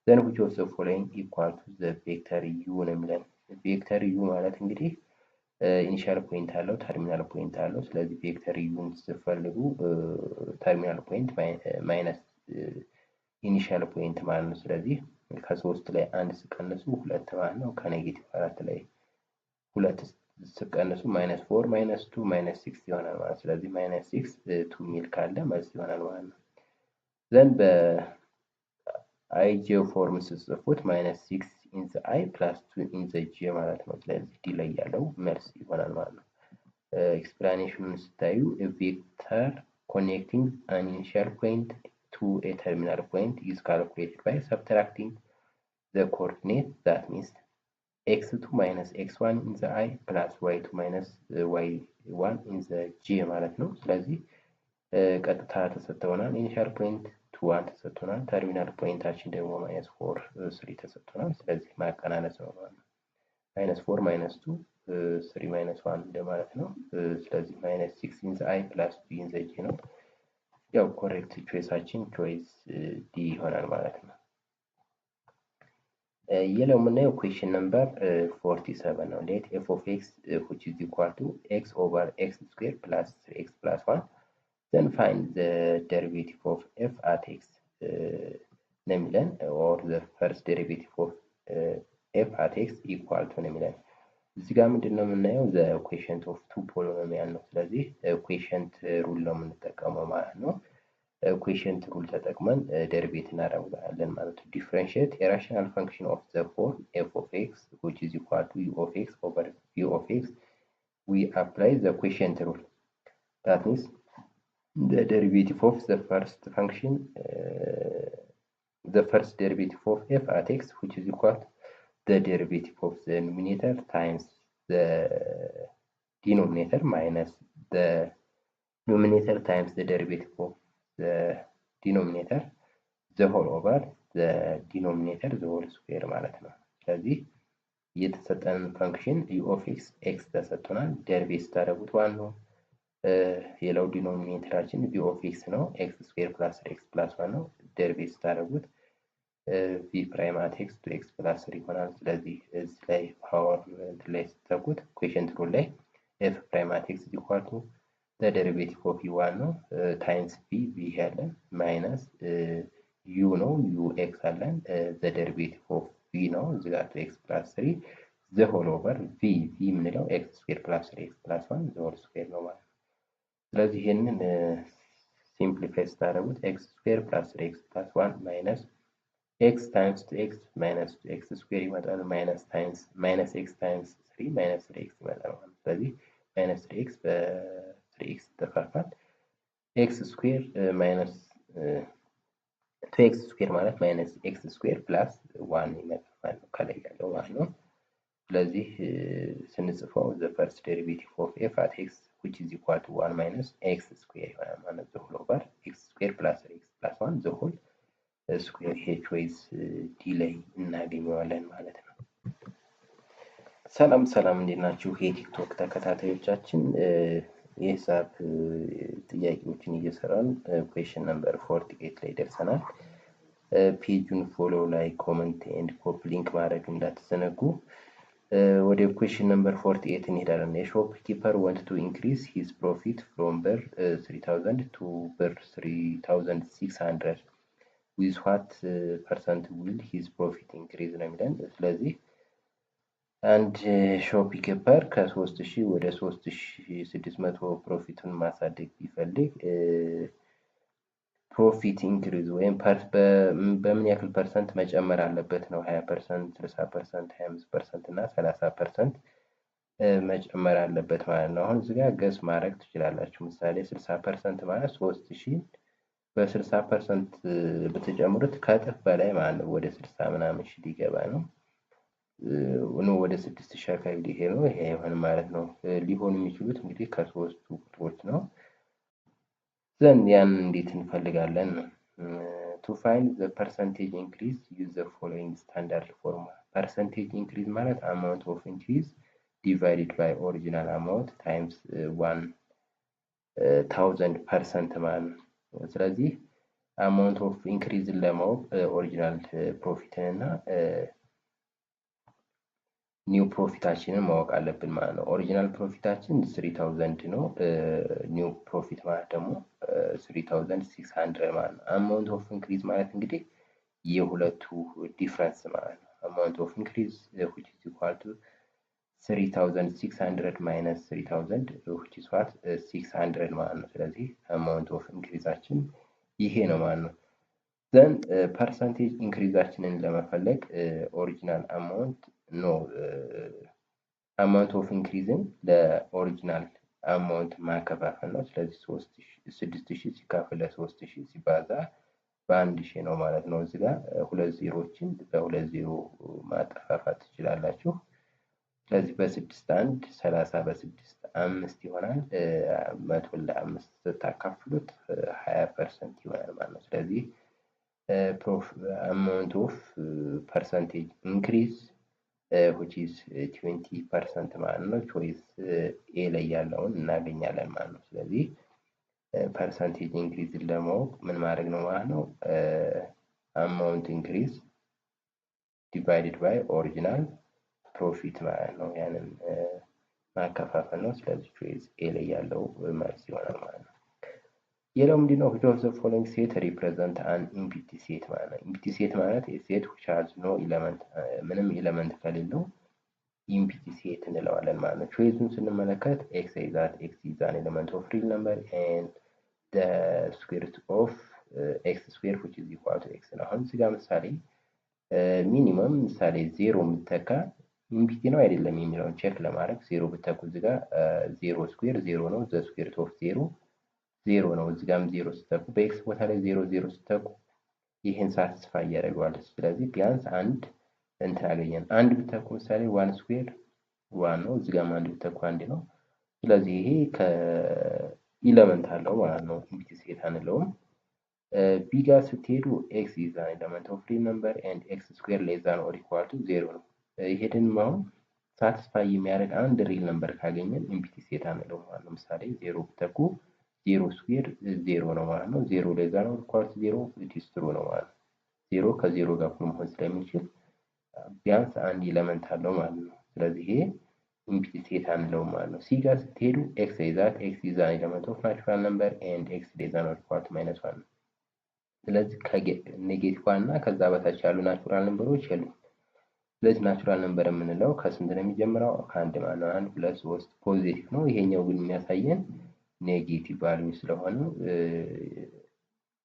then which of the following equal to the vector u ነው የሚለን። ቬክተር ዩ ማለት እንግዲህ ኢኒሻል ፖይንት አለው፣ ተርሚናል ፖይንት አለው። ስለዚህ ቬክተር ዩን ስትፈልጉ ተርሚናል ፖይንት ማይነስ ኢኒሻል ፖይንት ማለት ነው። ስለዚህ ከ3 ላይ 1 ሲቀንሱ 2 ማለት ነው። ከኔጌቲቭ 4 ላይ 2 ሲቀንሱ -4 -2 -6 ይሆናል ማለት ነው። ስለዚህ -6 2 ሚል ካለ መልስ ይሆናል ማለት ነው። ዘን በአይጄ ፎርም ስትጽፉት -6 ኢን ዘ አይ ፕላስ 2 ኢን ዘ ጄ ማለት ነው። ስለዚህ ዲ ላይ ያለው መልስ ይሆናል ማለት ነው። ኤክስፕላኔሽኑን ስታዩ ቬክተር ኮኔክቲንግ አን ኢኒሺያል ፖይንት ቱ ኤ ተርሚናል ፖይንት ኢዝ ካልኩሌትድ ባይ ሰብትራክቲንግ ዘ ኮኦርዲኔት ዛት ሚንስ x2 minus x1 in the i plus y2 minus y1 in the j ማለት ነው። ስለዚህ ቀጥታ ተሰጥተውናል። ኢኒሻል ፖይንት 2 ተሰጥቶናል። ተርሚናል ፖይንታችን ደግሞ -4 3 ተሰጥቶናል። ስለዚህ ማቀናነስ ነው ማለት ነው። -4 -2 3 -1 እንደማለት ነው። ስለዚህ -6 ኢን ዘ አይ ፕላስ 2 ኢን ዘ ጂ ነው። ያው ኮሬክት ቾይሳችን ቾይስ ዲ ይሆናል ማለት ነው። የለው የምናየው ኩዌሽን ነምበር 47 ነው። ሌት ኤፍ ኦፍ ኤክስ which is equal to x over x square plus 3x plus 1 then find the derivative of f at x ነው የሚለን or the first derivative of f at x equal to ነው የሚለን። እዚህ ጋር ምንድነው የምናየው the quotient of two polynomial ነው። ስለዚህ quotient ሩል ነው የምንጠቀመው ማለት ነው። quotient ሩል ተጠቅመን ደሪቬት እናደርጋለን ማለት ነው። differentiate a rational function of the form f of x which is equal to u of x over v of x. We apply the quotient rule. That means the derivative of the first function, the first derivative of f at x which is equal to the derivative of the numerator times the denominator minus the numerator times the derivative of the denominator the whole over the denominator the whole square ማለት ነው። ስለዚህ የተሰጠን ፈንክሽን u of x x ተሰጥቶናል። ደሪቬት ስታደርጉት 1 ነው። የለው ዲኖሚኔተራችን v of x ነው። x square plus x plus 1 ነው። ደሪቬት ስታደርጉት v prime at x to x plus 3 ይሆናል። ስለዚህ እዚህ ላይ ፓወር ላይ ስትተኩት ኩዌሽንት ሩል ላይ f prime at x is equal to the derivative of u1 ነው ታይምስ v ያለን ማይነስ u ነው ux አለን the derivative of v ነው እዚህ ጋር x plus 3 the whole over v የምንለው x square plus 3x plus 1 the whole square ነው ማለት ነው። ስለዚህ ይሄንን ሲምፕሊፋይ ስታደርጉት x square plus 3x plus 1 minus x times 2x minus 2x square ይመጣል minus times minus x times 3 minus 3x ይመጣል ማለት ነው። ስለዚህ minus 3x በ3x ተካፋል x square minus 2x square ማለት minus x square plus 1 ይመጣል ማለት ነው ከላይ ያለው ማለት ነው። ስለዚህ ስንጽፈው the first derivative of f at x which is equal to 1 minus x square ይሆናል ማለት ነው። whole over x square plus 3x plus 1 the whole square ይሄ ቾይስ ዲ ላይ እናገኘዋለን ማለት ነው። ሰላም ሰላም እንዴት ናችሁ? የቲክቶክ ተከታታዮቻችን የሂሳብ ጥያቄዎችን እየሰራን ኩዌሽን ነምበር 48 ላይ ደርሰናል። ፔጁን ፎሎ ላይ ኮሜንት ኤንድ ኮፒ ሊንክ ማድረግ እንዳትዘነጉ። ወደ ኩዌሽን ነምበር 48 እንሄዳለን። የሾፕ ኪፐር ዋንት ቱ ኢንክሪዝ ሂዝ ፕሮፊት ፍሮም ብር 3000 ቱ ብር 3600 with what percent will his profit increase ነው የሚለን። ስለዚህ አንድ ሾፕ ኪፐር ከ3000 ወደ 3600 ፕሮፊቱን ማሳደግ ቢፈልግ ፕሮፊት ኢንክሪዝ ወይም በምን ያክል ፐርሰንት መጨመር አለበት ነው። 20%፣ 60%፣ 25% እና 30% መጨመር አለበት ማለት ነው። አሁን እዚህ ጋር ገስ ማድረግ ትችላላችሁ። ምሳሌ 60% ማለት 3000 በ60% ብትጨምሩት ከእጥፍ በላይ ማለት ነው። ወደ 60 ምናምን ሺህ ሊገባ ነው። ወደ 6000 አካባቢ ሊሄድ ነው። ይሄ አይሆንም ማለት ነው። ሊሆኑ የሚችሉት እንግዲህ ከሶስቱ ቁጥሮች ነው። ዘን ያን እንዴት እንፈልጋለን ነው። to find the percentage increase use the following standard formula. percentage increase ማለት amount of increase divided by original amount times 1000% ማለት ነው። ስለዚህ amount of increase ለማወቅ ኦሪጂናል ፕሮፊትን እና ኒው ፕሮፊታችንን ማወቅ አለብን ማለት ነው። ኦሪጂናል ፕሮፊታችን 3000 ነው። ኒው ፕሮፊት ማለት ደግሞ 3600 ማለት ነው። አማውንት ኦፍ ኢንክሪዝ ማለት እንግዲህ የሁለቱ ዲፈረንስ ማለት ነው። አማውንት ኦፍ ኢንክሪዝ which is equal to 3600 minus 3000 which is what 600 ማለት ነው። ስለዚህ አማውንት ኦፍ ኢንክሪዛችን ይሄ ነው ማለት ነው። ዘን ፐርሰንቴጅ ኢንክሪዛችንን ለመፈለግ ኦሪጂናል አማውንት ነው አማውንት ኦፍ ኢንክሪዝን ለኦሪጂናል አማውንት ማከፋፈል ነው። ስለዚህ 6000 ሲካፈል ለ3000 ሲባዛ በ1000 ነው ማለት ነው። እዚህ ጋር ሁለት ዜሮዎችን በሁለት ዜሮ ማጠፋፋት ትችላላችሁ። ስለዚህ በስድስት አንድ 30 በስድስት 5 ይሆናል። 100 ለ5 ስታካፍሉት 20% ይሆናል ማለት ነው። ስለዚህ amount of percentage increase which is 20% ማለት ነው። ቾይስ ኤ ላይ ያለውን እናገኛለን ማለት ነው። ስለዚህ ፐርሰንቴጅ ኢንክሪዝ ለማወቅ ምን ማድረግ ነው ማለት ነው? አማውንት ኢንክሪዝ ዲቫይድድ ባይ ኦሪጂናል ፕሮፊት ማለት ነው። ያንን ማከፋፈል ነው። ስለዚህ ቾይስ ኤ ላይ ያለው መልስ ይሆናል ማለት ነው። ሌላው ምንድነው? which of the following set represent an empty set ማለት ነው። empty set ማለት ሴት which has no element ምንም ኤሌመንት ከሌለው ኢምፒቲ ሴት እንለዋለን ማለት ነው። ቾይሱን ስንመለከት x is that x is an element of real number and the square root of x square which is equal to x ነው። አሁን እዚህ ጋር ምሳሌ ሚኒመም ምሳሌ 0 የምትተካ ኢምፒቲ ነው አይደለም የሚለውን ቼክ ለማድረግ 0 ብትተኩ እዚህ ጋር 0 ስኩዌር 0 ነው። ዘ ስኩዌር ሩት ኦፍ 0 0 ነው። እዚህ ጋርም 0 ስተኩ በኤክስ ቦታ ላይ 0 0 ስተኩ ይህን ሳትስፋይ ያደርገዋል። ስለዚህ ቢያንስ አንድ እንትን አገኘን። አንድ ብትተኩ ምሳሌ 1 ስኩዌር 1 ነው። እዚህ ጋርም አንድ ብትተኩ አንድ ነው። ስለዚህ ይሄ ከኢለመንት አለው ማለት ነው። ኢምፒቲ ሴት አንለውም። ቢ ጋር ስትሄዱ ኤክስ ኢዝ አን ኤለመንት ኦፍ ሪል ነምበር ኤንድ ኤክስ ስኩዌር ሌስ ዛን ኦር ኢኳል ቱ 0 ነው። ይሄንን አሁን ሳትስፋይ የሚያደርግ አንድ ሪል ነምበር ካገኘን ኢምፒቲ ሴት አንለውም ማለት ነው። ምሳሌ 0 ብትተኩ 0 ስኩዌር 0 ነው ማለት ነው። 0 ሌስ ዛን ኦር ኢኳል ቱ 0 ኢት ኢዝ ትሩ ነው ማለት ነው። 0 ከ0 ጋር እኩል መሆን ስለሚችል ቢያንስ አንድ ኤለመንት አለው ማለት ነው። ስለዚህ ይሄ ኢምፒቲ ሴት አንለውም ማለት ነው። ሲ ጋር ስትሄዱ ኤክስ ኢዝ ዛት ኤክስ ኢዝ አን ኤለመንት ኦፍ ናቹራል ነምበር ኤንድ ኤክስ ሌስ ዛን ኦር ኢኳል ቱ -1 ነው። ስለዚህ ከኔጌቲቭ ዋን እና ከዛ በታች ያሉ ናቹራል ነምበሮች የሉም። ስለዚህ ናቹራል ነምበር የምንለው ከስንት ነው የሚጀምረው? ከአንድ ማለት ነው። 1 2 3 ፖዚቲቭ ነው። ይሄኛው ግን የሚያሳየን ኔጌቲቭ ቫልዩ ስለሆነ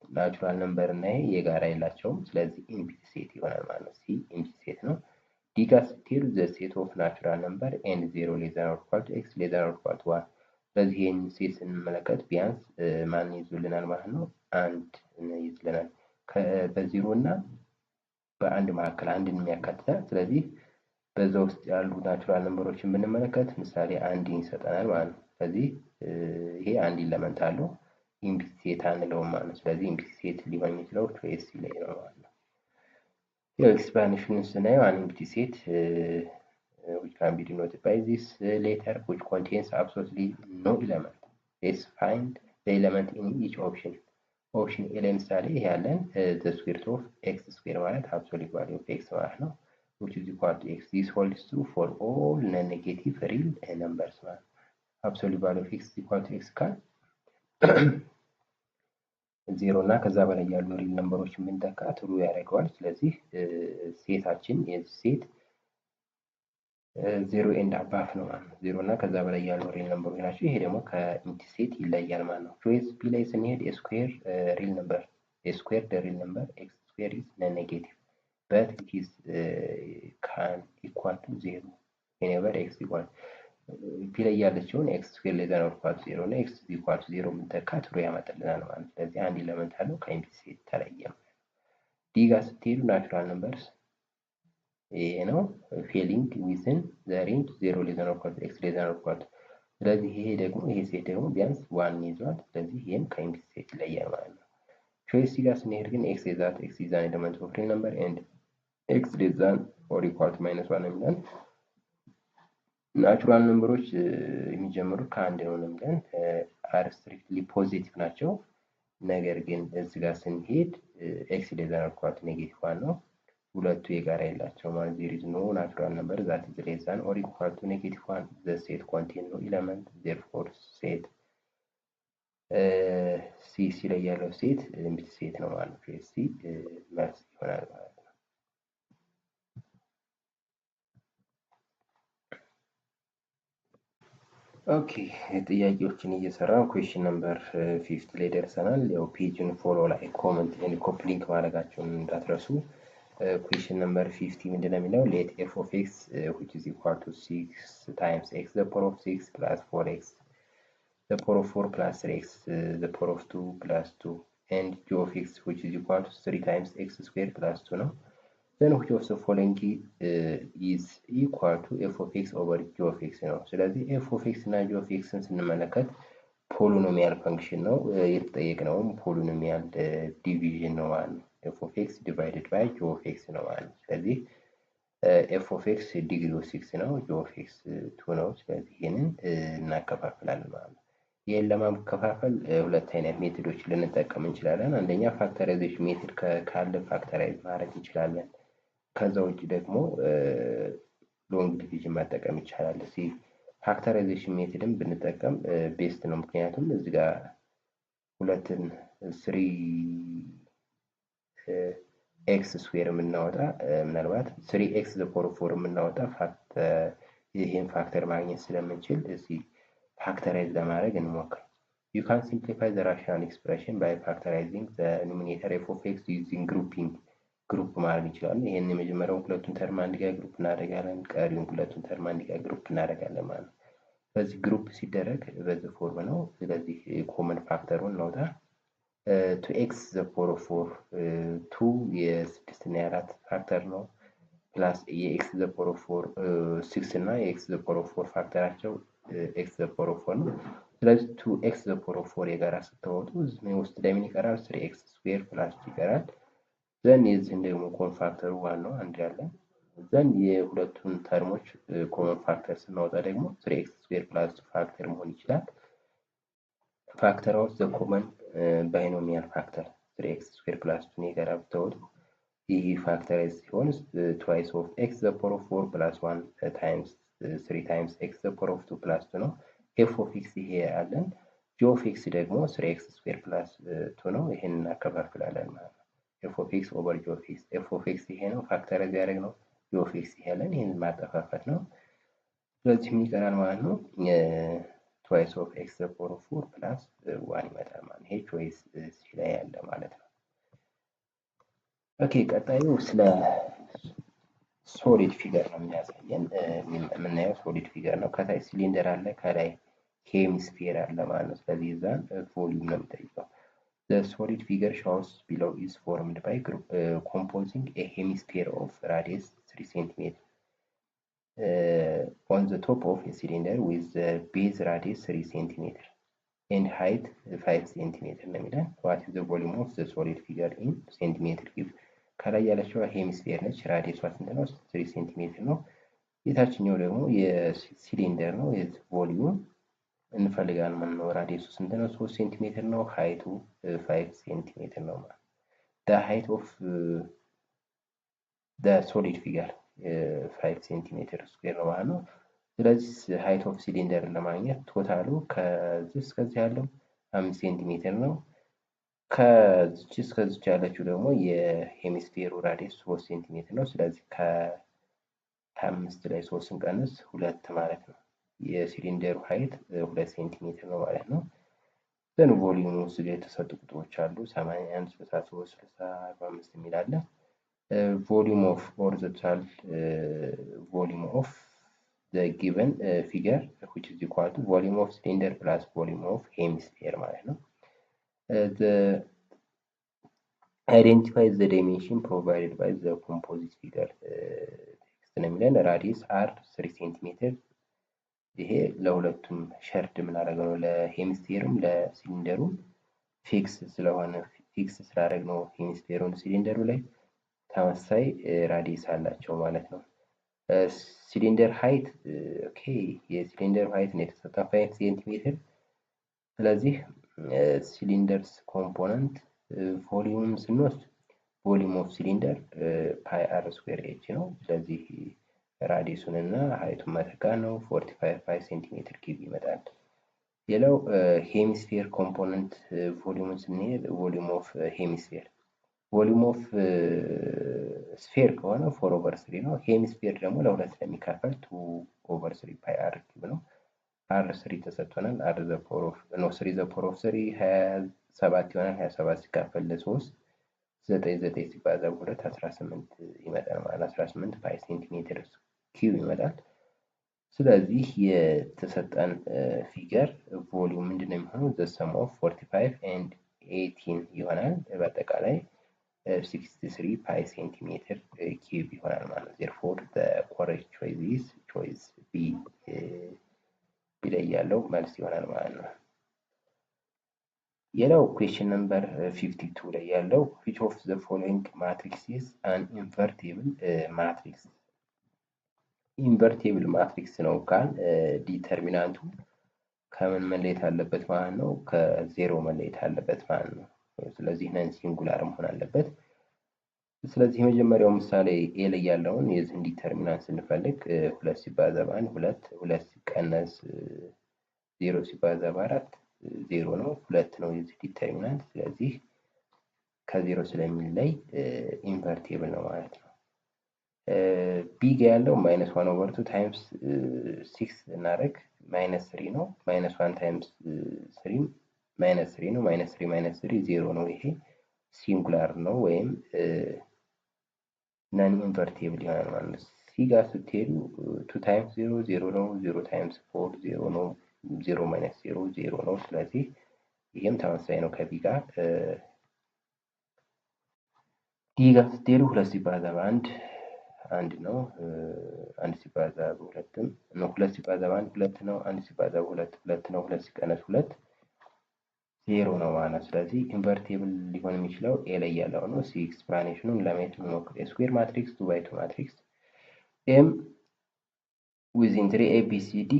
ናቹራል ነምበር እና ይሄ የጋራ የላቸውም። ስለዚህ ኢምፒቲ ሴት ይሆናል ማለት ነው። ሲ ኢምፒቲ ሴት ነው። ዲ ጋር ስትሄዱ ዘ ሴት ኦፍ ናቹራል ነምበር ኤንድ 0 ሌስ ዛን ኦር ኢኳል ቱ ኤክስ ሌስ ዛን ኦር ኢኳል ቱ 1። ስለዚህ ይህን ሴት ስንመለከት ቢያንስ ማን ይዙልናል ማለት ነው? አንድ ይዝልናል። በዜሮ እና በአንድ መካከል አንድን የሚያካትታል። ስለዚህ በዛ ውስጥ ያሉ ናቹራል ነምበሮችን ብንመለከት ምሳሌ አንድን ይሰጠናል ማለት ነው። ስለዚህ ይሄ አንድ ኢለመንት አለው። ኢምፒቲ ሴት አንለውም ማለት ነው። ስለዚህ ኢምፒቲ ሴት ሊሆን የሚችለው ቾይስ ላይ ነው ማለት ነው። ያው ኤክስፕላኔሽኑን ስናየው an empty set which can be denoted by this letter which contains absolutely no element. Let's find the element in each option. ኦፕሽን ኤ ለምሳሌ ይሄ ያለን the square root of x square ማለት absolute value of x ማለት ነው which is equal to x. This holds true for all non-negative real numbers ማለት ነው። absolute value of x is equal to x ካል 0 እና ከዛ በላይ ያሉ ሪል ነምበሮችን ብንተካ ትሩ ያደርገዋል። ስለዚህ ሴታችን የዚህ ሴት 0 ኤንድ አባፍ ነው ማለት ነው። 0 እና ከዛ በላይ ያሉ ሪል ነምበሮች ናቸው። ይሄ ደግሞ ከኢምፒቲ ሴት ይለያል ማለት ነው። ቾይስ ቢ ላይ ስንሄድ ስኩዌር ሪል ነምበር ስኩዌር ሪል ነምበር ኤክስ ስኩዌር ኢዝ ነን ኔጌቲቭ በት ኢት ኢዝ ካን ኢኳል ቱ 0 ዌንኤቨር ኤክስ ኢኳል ቢ ላይ ያለችውን ኤክስ ስኩዌር ሌስ ዛን ኦር ኢኳል ቱ 0 እና ኤክስ ኢኳል ቱ 0 የምንተካ ትሩ ያመጣልናል ማለት ነው። ስለዚህ አንድ ኤለመንት አለው ከኢምፒቲ ሴት ተለየ ማለት ነው። ዲ ጋር ስትሄዱ ናቹራል ነምበርስ ይሄ ነው ፌሊንግ ዊዝን ዘ ሬንጅ 0 ሌስ ዛን ኦር ኢኳል ቱ ኤክስ ሌስ ዛን ኦር ኢኳል ቱ። ስለዚህ ይሄ ሴት ደግሞ ቢያንስ ዋን ይዟል። ስለዚህ ይሄም ከኢምፒቲ ሴት ይለያል ማለት ነው። ቾይስ ሲ ጋር ስንሄድ ግን ኤክስ ኢዝ ዛት ኤክስ ኢዝ አን ኤለመንት ኦፍ ሪል ነምበር ኤንድ ኤክስ ሌስ ዛን ኦር ኢኳል ቱ -1 ነው የሚለን። ናቹራል ነምበሮች የሚጀምሩት ከአንድ ነው የሚለን አር ስትሪክትሊ ፖዚቲቭ ናቸው። ነገር ግን እዚህ ጋር ስንሄድ ኤክስ ሌስ ዛን ኦር ኢኳል ቱ -1 ነው። ሁለቱ የጋራ የላቸው ማለት there is no natural number that is less than or equal to -1. The set contain no element therefore set ሲ ላይ ያለው ሴት ኢምፒቲ ሴት ነው ማለት ነው። ሲ መልስ ይሆናል ማለት ነው። ኦኬ ጥያቄዎችን እየሰራን ኩዌስችን ነምበር 50 ላይ ደርሰናል። ያው ፔጅን ፎሎ ላይ ኮሜንት ኤንድ ኮፒ ሊንክ ማድረጋቸውን እንዳትረሱ። ኩዌስችን ነምበር 50 ምንድን ነው የሚለው ሌት ኤፍ ኦፍ ኤክስ which is equal to 6 times x the power of 6 plus 4x the power of 4 plus 3x the power of 2 plus 2 and g of x which is equal to 3 times x square plus 2 ነው። then which of the following is equal to f of x over g of x ነው። ስለዚህ f of x እና g of xን ስንመለከት ፖሊኖሚያል ፈንክሽን ነው የተጠየቅነውም ፖሊኖሚያል ዲቪዥን ነው ማለት ነው። f of x divided by g of x ነው ማለት ነው። ስለዚህ f of x ዲግሪ ኦፍ 6 ነው፣ g of x 2 ነው። ስለዚህ ይሄንን እናከፋፍላለን ማለት ነው። ይሄን ለማከፋፈል ሁለት አይነት ሜቶዶች ልንጠቀም እንችላለን። አንደኛ ፋክተራይዜሽን ሜቶድ ካለ ፋክተራይዝ ማድረግ እንችላለን። ከዛ ውጭ ደግሞ ሎንግ ዲቪዥን መጠቀም ይቻላል። እዚህ ፋክተራይዜሽን ሜቶድን ብንጠቀም ቤስት ነው። ምክንያቱም እዚህ ጋር ሁለትን 3x ስኩዌር የምናወጣ ምናልባት 3x ዘ ፓወር ኦፍ 4 የምናወጣ ይሄን ፋክተር ማግኘት ስለምንችል እዚህ ፋክተራይዝ ለማድረግ እንሞክር። You can simplify the rational expression by factorizing the numerator f of x using grouping ግሩፕ ማድረግ እንችላለን። ይሄን የመጀመሪያውን ሁለቱን ተርም አንድ ጋር ግሩፕ እናደርጋለን፣ ቀሪውን ሁለቱን ተርም አንድ ጋር ግሩፕ እናደርጋለን ማለት ነው። በዚህ ግሩፕ ሲደረግ በዚህ ፎርም ነው። ስለዚህ ኮመን ፋክተሩን እናውጣ። 2x ዘ ፓወር ኦፍ 4 2 የ6 እና የ4 ፋክተር ነው ፕላስ የx ዘ ፓወር ኦፍ 4 6 እና የx ዘ ፓወር ኦፍ 4 ፋክተራቸው x ዘ ፓወር ኦፍ 4 ነው። ስለዚህ 2x ዘ ፓወር ኦፍ 4 የጋራ ስትወጡ እዚህ ውስጥ ለምን ይቀራል? 3x ስኩዌር ፕላስ ይቀራል። ዘን የዚህን ደግሞ ኮመን ፋክተሩ ዋናው አንድ ያለ ዘን የሁለቱን ተርሞች ኮመን ፋክተር ስናወጣ ደግሞ 3x ስኩዌር ፕላስ ፋክተር መሆን ይችላል። ፋክተር ኦፍ ዘ ኮመን ባይኖሚያል ፋክተር 3x ስኩዌር ፕላስ 2 የጋራ ብታወጡ ይህ ፋክተራይዝ ሲሆን twice of x ዘ ፓወር ኦፍ 4 ፕላስ 1 ታይምስ 3 ታይምስ x ዘ ፓወር ኦፍ 2 ፕላስ 2 ነው። f of x ይሄ አለን። g of x ደግሞ 3x ስኩዌር ፕላስ 2 ነው። ይሄን እናከፋፍላለን ማለት ነው። f of x over g of x f of x ይሄ ነው ፋክተራይዝ ያደረግነው፣ g of x ይሄ አለን። ይሄን ማጠፋፋት ነው። ስለዚህ ምን ይቀራል ማለት ነው? twice of x the power of 4 plus 1 ይመጣል ማለት ነው። ይሄ ቾይስ ሲ ላይ ያለ ማለት ነው። ኦኬ ቀጣዩ ስለ ሶሊድ ፊገር ነው የሚያሳየን። የምናየው ሶሊድ ፊገር ነው። ከታይ ሲሊንደር አለ፣ ከላይ ሄሚስፌር አለ ማለት ነው። ስለዚህ እዛን ቮሊዩም ነው የሚጠይቀው። The solid figure shows below is formed by composing a hemisphere of radius 3 cm on the top of a cylinder with the base radius 3 cm and height 5 cm ነው የሚለን። What is the volume of the solid figure in centimeter cube? ከላይ ያለችው ሄሚስፌር ነች። ራዲየሷ ስንት ነው? 3 ሴንቲሜትር ነው። የታችኛው ደግሞ የሲሊንደር ነው። የዚህ ቮሊዩም እንፈልጋለን ማለት ነው። ራዲየሱ ስንት ነው? 3 ሴንቲሜትር ነው። ሃይቱ 5 ሴንቲሜትር ነው ማለት the height of the solid figure 5 ሴንቲሜትር ስኩዌር ነው ማለት ነው። ስለዚህ ሃይት ኦፍ ሲሊንደር ለማግኘት ቶታሉ ከዚህ እስከዚህ ያለው 5 ሴንቲሜትር ነው። ከዚህ እስከዚህ ያለችው ደግሞ የሄሚስፌሩ ራዲየስ 3 ሴንቲሜትር ነው። ስለዚህ ከ5 ላይ 3 ስንቀንስ 2 ማለት ነው። የሲሊንደሩ ሃይት 2 ሴንቲሜትር ነው ማለት ነው። ዘን ቮሊዩሙ ውስጥ የተሰጡ ቁጥሮች አሉ 81 63 60 45 የሚል አለ። volume of or the total volume of the given figure which is equal to volume of cylinder plus volume of hemisphere ማለት ነው። the identify the dimension provided by the composite figure text ነው የሚለን ራዲየስ r 3 ሴንቲሜትር። ይሄ ለሁለቱም ሸርድ የምናደርገው ነው፣ ለሄሚስፌሩም ለሲሊንደሩም ፊክስ ስለሆነ ፊክስ ስላደረግነው ሄሚስፌሩን ሲሊንደሩ ላይ ተመሳሳይ ራዲየስ አላቸው ማለት ነው። ሲሊንደር ሃይት ኦኬ የሲሊንደር ሃይት ነው የተሰጠው 5 ሴንቲሜትር። ስለዚህ ሲሊንደርስ ኮምፖነንት ቮሊዩም ስንወስድ ቮሊዩም ኦፍ ሲሊንደር ፓይ አር ስኩዌር ኤች ነው። ስለዚህ ራዲየሱን እና ሃይቱን መተካ ነው 45 ሴንቲሜትር ኪዩብ ይመጣል። ሌላው ሄሚስፌር ኮምፖነንት ቮሊዩምን ስንሄድ ቮሊዩም ኦፍ ሄሚስፌር ቮሊዩም ኦፍ ስፌር ከሆነ 4/3 ነው። ሄሚስፌር ደግሞ ለሁለት ስለሚካፈል 2/3 ፓይ አር ኪዩብ ነው። አር 3 ተሰጥቶናል። አር ዘ ፓወር ኦፍ 3 ዘ ፓወር ኦፍ 3 27 ይሆናል። 27 ሲካፈል ለ3 9 ሲባዛ በ2 18 ይመጣል ማለት 18 ፓይ ሴንቲሜትር ኪዩብ ይመጣል። ስለዚህ የተሰጠን ፊገር ቮሊዩም ምንድነው የሚሆነው? the sum of 45 and 18 ይሆናል። በአጠቃላይ 63 ፓይ ሴንቲሜትር ኪዩብ ይሆናል ማለት ነው። ዜርፎር ኮሬክት ቾይስ ኢዝ ቾይስ ቢ ላይ ያለው መልስ ይሆናል ማለት ነው። ሌላው ኩዌስችን ነምበር 52 ላይ ያለው which of the following matrix is an invertible matrix? ኢንቨርቲብል ማትሪክስ ነው ካል ዲተርሚናንቱ ከምን መለየት አለበት ማለት ነው? ከዜሮ መለየት አለበት ማለት ነው። ስለዚህ ነን ሲንጉላር መሆን አለበት። ስለዚህ የመጀመሪያው ምሳሌ ኤ ላይ ያለውን የዚህን ዲተርሚናንት ስንፈልግ 2 ሲባዛ በ1 2 2 ሲቀነስ 0 ሲባዛ በ4 0 ነው። 2 ነው የዚህ ዲተርሚናንት። ስለዚህ ከዜሮ ስለሚለይ ኢንቨርቲብል ነው ማለት ነው። ቢ ጋ ያለው -1/2 ታይምስ 6 እናደርግ -3 ነው። -1 ታይምስ 3 -3 ነው። -3 -3 0 ነው። ይሄ ሲንጉላር ነው ወይም ነን ኢንቨርቲብል ይሆናል ማለት ነው። ሲ ጋር ስትሄዱ 2 ታይምስ 0 0 ነው። 0 ታይምስ 4 0 ነው። 0 -0 0 ነው። ስለዚህ ይሄም ተመሳሳይ ነው ከቢ ጋር። ዲ ጋር ስትሄዱ 2 ሲባዛ በ1 1 ነው። 1 ሲባዛ በ2 ነው። 2 ሲባዛ በ1 2 ነው። 1 ሲባዛ በ2 2 ነው። 2 ሲቀነስ 2 0 ነው ማለት ነው። ስለዚህ ኢንቨርቲብል ሊሆን የሚችለው ኤ ላይ ያለው ነው። ሲ ኤክስፕላኔሽኑን ለማየት እንሞክር። ስኩዌር ማትሪክስ 2 by 2 ማትሪክስ ኤም within 3 ABCD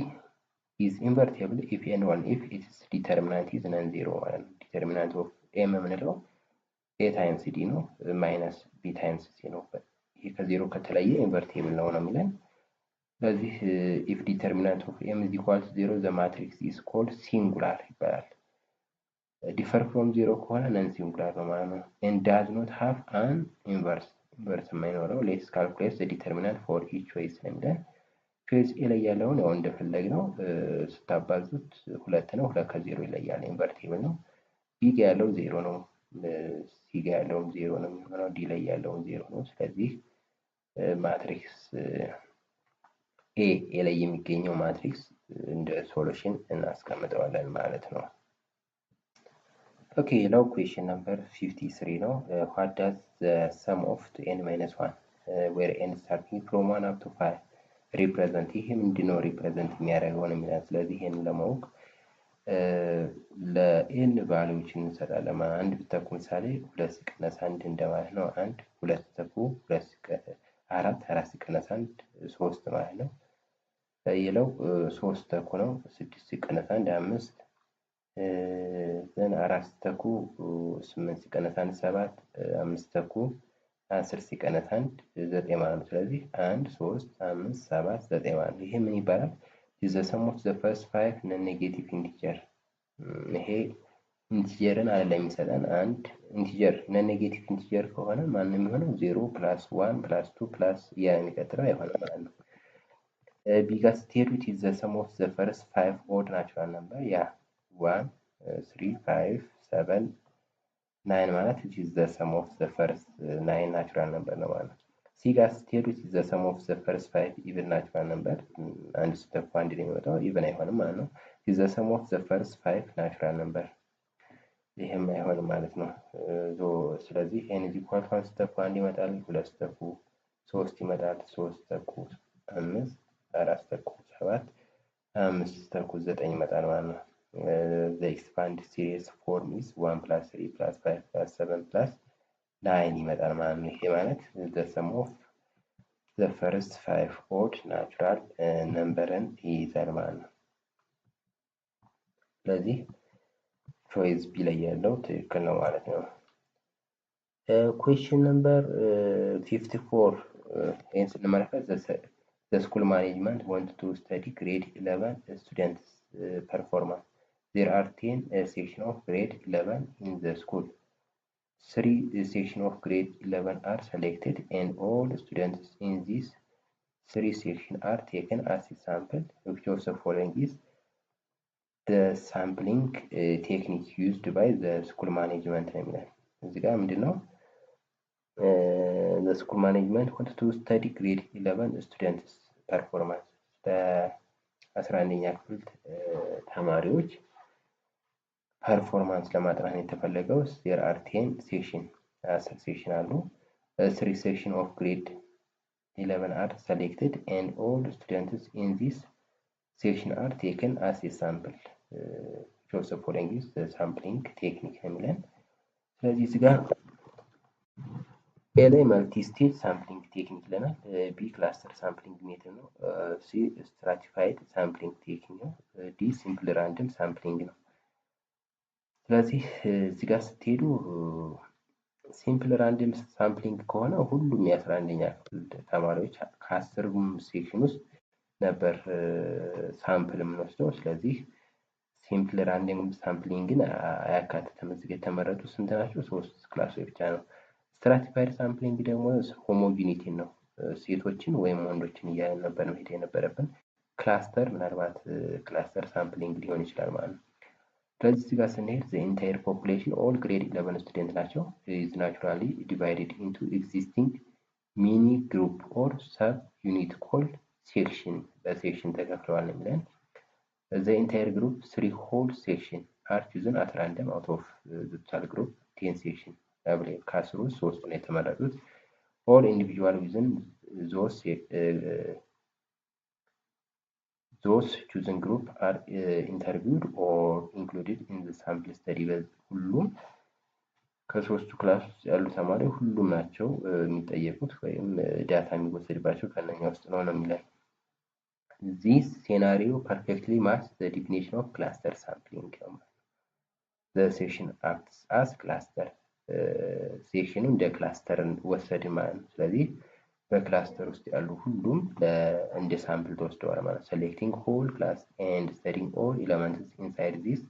is invertible if and only if its determinant is non-zero ማለት ነው። ዲተርሚናንት ኦፍ ኤም የምንለው ኤ ታይምስ ዲ ነው ማይነስ ቢ ታይምስ ሲ ነው። ይሄ ከዜሮ ከተለየ ኢንቨርቲብል ነው ነው የሚለን። ስለዚህ if determinant of m is equal to 0 the matrix is called singular ይባላል። ዲፈር ፍሮም ዜሮ ከሆነ ነን ሲንጉላር ነው ማለት ነው። and does not have an inverse የማይኖረው ሌትስ ካልኩሌት the determinant for each choice ነው የሚለን። ቾይስ ኤ ላይ ያለውን ያው እንደፈለግ ነው ስታባዙት 2 ነው። 2 ከዜሮ ይለያል ኢንቨርቲብል ነው። ቢ ጋ ያለው 0 ነው። ሲ ጋ ያለው 0 ነው የሚሆነው። ዲ ላይ ያለው 0 ነው። ስለዚህ ማትሪክስ ኤ ላይ የሚገኘው ማትሪክስ እንደ ሶሉሽን እናስቀምጠዋለን ማለት ነው። ኦኬ ሌላው ኩዌስችን ነምበር 53 ነው። what does the sum of 2n-1 where n starting from 1 up to 5 represent? ይሄ ምንድነው ሪፕሬዘንት የሚያደርገው ነው የሚለው። ስለዚህ ይሄን ለማወቅ ለኤን ቫልዩዎችን እንሰጣለን። አንድ ብተኩ ምሳሌ 2 ሲቀነስ 1 እንደማለት ነው። 1 2 ተኩ 4 4 ሲቀነስ 1 3 ማለት ነው። ሌላው 3 ተኩ ነው። 6 ሲቀነስ 1 5 ዘን 4 ተኩ 8 ሲቀነስ 1 7 5 ተኩ 10 ሲቀነስ 1 9 ማለት ነው። ስለዚህ 1 3 5 7 9 ማለት ነው። ይሄ ምን ይባላል? is the sum of the first 5 non-negative integer። ይሄ ኢንቲጀርን አይደለም የሚሰጠን። አንድ ኢንቲጀር non-negative integer ከሆነ ማንም የሚሆነው 0 + 1 + 2 + ያ የሚቀጥለው አይሆንም ማለት ነው። ቢ ጋር ስትሄዱ is the sum of the first 5 odd natural number ያ 1 3 5 7 9 ማለት it is the sum of the first 9 natural number ነው ማለት ነው። ሲ ጋር ስትሄዱ it is the sum of the first 5 even natural number አንድ ስተኩ አንድ ነው የሚወጣው ኢቭን አይሆንም ማለት ነው። it is the sum of the first 5 natural number ይሄም አይሆንም ማለት ነው። ስለዚህ n is equal to 1 ስተኩ አንድ ይመጣል። 2 ስተኩ 3 ይመጣል። 3 ስተኩ 5 4 ስተኩ 7 5 ስተኩ 9 ይመጣል ማለት ነው። the expanded series form is 1 + 3 + 5 + 7 + 9 ይመጣል ማለት ነው። ይሄ ማለት the sum of the first 5 odd natural numberን ይይዛል ማለት ነው። ስለዚህ ቾይስ ቢ ላይ ያለው ትክክል ነው ማለት ነው። ኩዌስችን ነምበር 54 ይህን ስንመለከት the school management want to study grade 11 students performance. There are 10 sections of grade 11 in the school. 3 sections of grade 11 are selected and all students in these 3 sections are taken as a sample. Which of the following is the sampling technique used by the school management? እዚህ ጋር ምንድነው the school management want to study grade 11 students performance በ11ኛ ክፍል ተማሪዎች ፐርፎርማንስ ለማጥናት የተፈለገው there are 10 section 10 ሴክሽን አሉ። 3 section of grade 11 are selected and all students in this section are taken as a sample. Choose the following is the sampling technique የሚለን። ስለዚህ እዚህ ጋር ኤ ላይ መልቲ ስቴጅ ሳምፕሊንግ ቴክኒክ ይለናል። ቢ ክላስተር ሳምፕሊንግ ሜትድ ነው። ሲ ስትራቲፋይድ ሳምፕሊንግ ቴክኒክ ነው። ዲ ሲምፕል ራንደም ሳምፕሊንግ ነው። ስለዚህ እዚህ ጋር ስትሄዱ ሲምፕል ራንደም ሳምፕሊንግ ከሆነ ሁሉም የ11ኛ ክፍል ተማሪዎች ከ10ሩም ሴክሽን ውስጥ ነበር ሳምፕል የምንወስደው። ስለዚህ ሲምፕል ራንደም ሳምፕሊንግን አያካትትም። እዚህ የተመረጡ ስንት ናቸው? 3 ክላሶች ብቻ ነው። ስትራቲፋይድ ሳምፕሊንግ ደግሞ ሆሞጂኒቲን ነው። ሴቶችን ወይም ወንዶችን እያልን ነበር መሄድ የነበረብን። ክላስተር ምናልባት ክላስተር ሳምፕሊንግ ሊሆን ይችላል ማለት ነው። ስለዚህ እዚህ ጋር ስንሄድ the entire population all grade 11 ስቱደንት ናቸው is naturally divided into existing mini group or sub unit called section በሴክሽን ተከፍለዋል የሚለን። the entire group 3 whole section are chosen at random out of the total group 10 section ከአስሩ 3 ነው የተመረጡት። all individual within those chosen group are interviewed or included in the sample study. ሁሉም ከሶስቱ ክላስ ውስጥ ያሉ ተማሪ ሁሉም ናቸው የሚጠየቁት ወይም ዳታ የሚወሰድባቸው ከነኛ ውስጥ ነው የሚለው። This scenario perfectly matches the definition of cluster sampling. The section acts as cluster. ሴክሽኑ እንደ ክላስተርን ወሰድ ማለት ነው። ስለዚህ በክላስተር ውስጥ ያሉ ሁሉም እንደ ሳምፕል ተወስደዋል ማለት ነው። selecting whole class and studying all elements inside this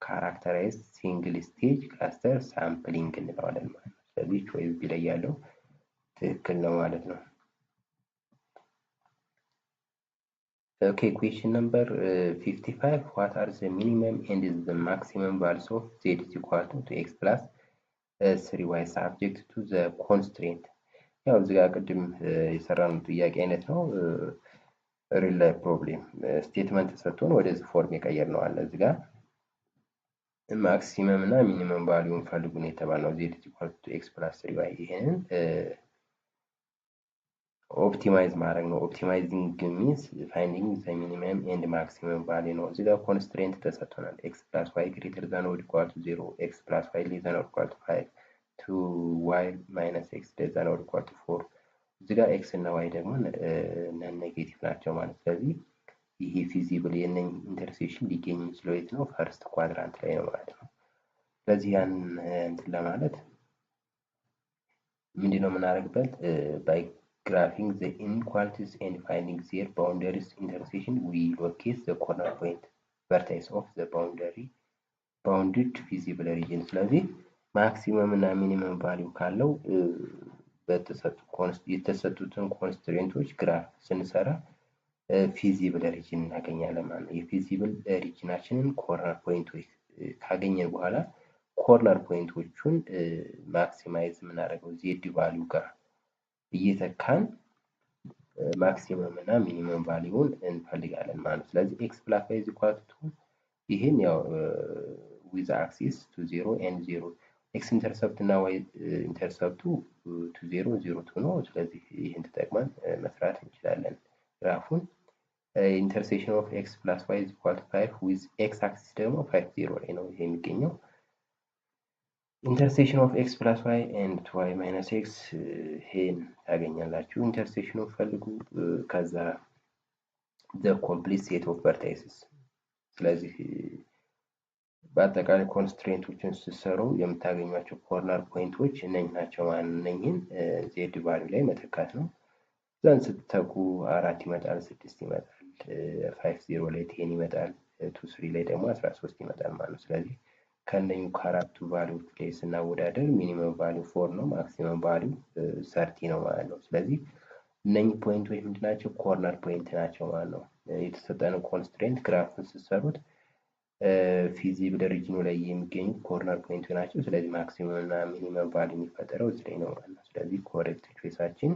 characterized single stage cluster sampling እንለዋለን ማለት ነው። ስለዚህ ቾይስ ቢ ላይ ያለው ትክክል ነው ማለት ነው። Okay, question number 55. What are the minimum and the maximum values of z is equal to x plus 3y subject to the constraint? ያው እዚህ ጋር ቅድም የሰራነው ጥያቄ አይነት ነው። ሪል ላይፍ ፕሮብሌም ስቴትመንት ተሰጥቶን ወደዚህ ፎርም የቀየር ነው አለ። እዚህ ጋር ማክሲመም እና ሚኒመም ቫልዩን ፈልጉ ነው የተባለው። z is equal to x plus 3y ይሄንን ኦፕቲማይዝ ማድረግ ነው። ኦፕቲማይዚንግ ሚንስ ፋይንዲንግ ዘ ሚኒመም ኤንድ ማክሲመም ቫልዩ ነው። እዚህ ጋር ኮንስትሬንት ተሰጥቶናል። x plus y greater than or equal to 0 x plus y less than or equal to 5 to y minus x less than or equal to 4 እዚህ ጋር x እና y ደግሞ ነን ኔጌቲቭ ናቸው ማለት። ስለዚህ ይሄ ፊዚብል የነኝ ኢንተርሴክሽን ሊገኝ የሚችለው የት ነው? ፈርስት ኳድራንት ላይ ነው ማለት ነው። ስለዚህ ያን እንትን ለማለት ምንድነው የምናደርግበት? ባይ graphing the inequalities and finding their boundaries intersection, we locate the corner point vertex of the bounded feasible region. ስለዚህ ማክሲመም እና ሚኒመም ቫልዩ ካለው የተሰጡትን ኮንስትሬንቶች ግራፍ ስንሰራ ፊዚብል ሪጅን እናገኛለን ማለት ነው። የፊዚብል ሪጅናችንን ኮርነር ፖይንቶች ካገኘን በኋላ ኮርነር ፖይንቶቹን ማክሲማይዝ የምናደርገው ዜድ ቫልዩ ጋር እየተካን ማክሲመም እና ሚኒመም ቫልዩን እንፈልጋለን ማለት ነው። ስለዚህ x plus y is equal to ይሄን ያው with axis to 0 and 0 x ኢንተርሰፕት እና y ኢንተርሰፕቱ to 0 0 to ነው። ስለዚህ ይሄን ተጠቅመን መስራት እንችላለን ግራፉን። ኢንተርሴክሽን ኦፍ x plus y is equal to 5 with x axis ደግሞ 5 0 ላይ ነው ይሄ የሚገኘው። ኢንተርሴክሽን ኦፍ x plus y and y minus x ይሄን ታገኛላችሁ። ኢንተርሴክሽኑ ፈልጉ ከዛ the complete set of vertices። ስለዚህ በአጠቃላይ ኮንስትሬንቶችን ስትሰሩ የምታገኟቸው ኮርነር ፖይንቶች እነኚህ ናቸው ማለት ነው። እነኚህን ዜድ ቫልዩ ላይ መተካት ነው። ዘን ስትተኩ 4 ይመጣል፣ 6 ይመጣል፣ 5 0 ላይ 10 ይመጣል፣ 2 3 ላይ ደግሞ 13 ይመጣል ማለት ነው። ስለዚህ ከነኚህ ከአራቱ ቫልዩዎች ላይ ስናወዳደር ሚኒመም ቫልዩ 4 ነው፣ ማክሲመም ቫልዩ 30 ነው ማለት ነው። ስለዚህ እነኚህ ፖይንቶች ምንድናቸው? ኮርነር ፖይንት ናቸው ማለት ነው። የተሰጠነው ኮንስትሬንት ግራፍን ስትሰሩት ፊዚብል ሪጅኑ ላይ የሚገኙ ኮርነር ፖይንት ናቸው። ስለዚህ ማክሲመም እና ሚኒመም ቫልዩ የሚፈጠረው እዚህ ላይ ነው ማለት ነው። ስለዚህ ኮሬክት ቾይሳችን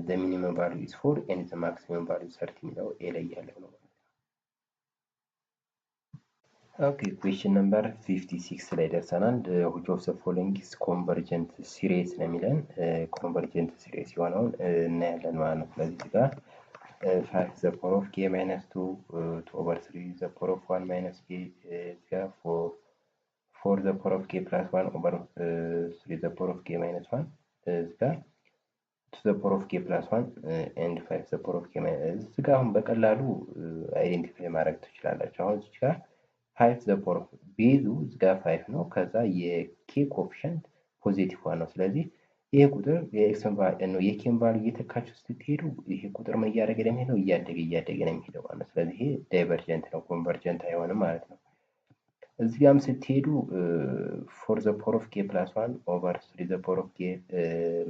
the minimum value is 4 and the maximum value 30 የሚለው ኤ ላይ ያለው ነው ማለት ነው። ኦኬ ኩዌስችን ነምበር 56 ላይ ደርሰናል። which of the following is convergent series ነው የሚለን። ኮንቨርጀንት ሲሪስ የሆነውን እናያለን ማለት ነው። ስለዚህ እዚህ ጋር 5 the power of k minus 2 2 over 3 the power of 1 minus k እዚህ ጋር 4 the power of k plus 1 over 3 the power of k minus 1 እዚህ ጋር 2 the power of k plus 1 and 5 the power of k minus እዚህ ጋር አሁን በቀላሉ አይዴንቲፋይ ማድረግ ትችላላችሁ። አሁን እዚህ ጋር 5 the power of ቤዙ እዚህ ጋር 5 ነው። ከዛ የኬ ኮኤፊሽንት ፖዚቲቭ ዋን ነው። ስለዚህ ይሄ ቁጥር የኤክስን ቫልዩ ነው የኬን ቫልዩ እየተካችሁ ስትሄዱ ይሄ ቁጥር ምን እያደረገ ነው የሚሄደው? እያደገ ነው የሚሄደው ማለት ነው። ስለዚህ ይሄ ዳይቨርጀንት ነው፣ ኮንቨርጀንት አይሆንም ማለት ነው። እዚህ ጋርም ስትሄዱ 4 the power of k plus 1 over 3 the power of k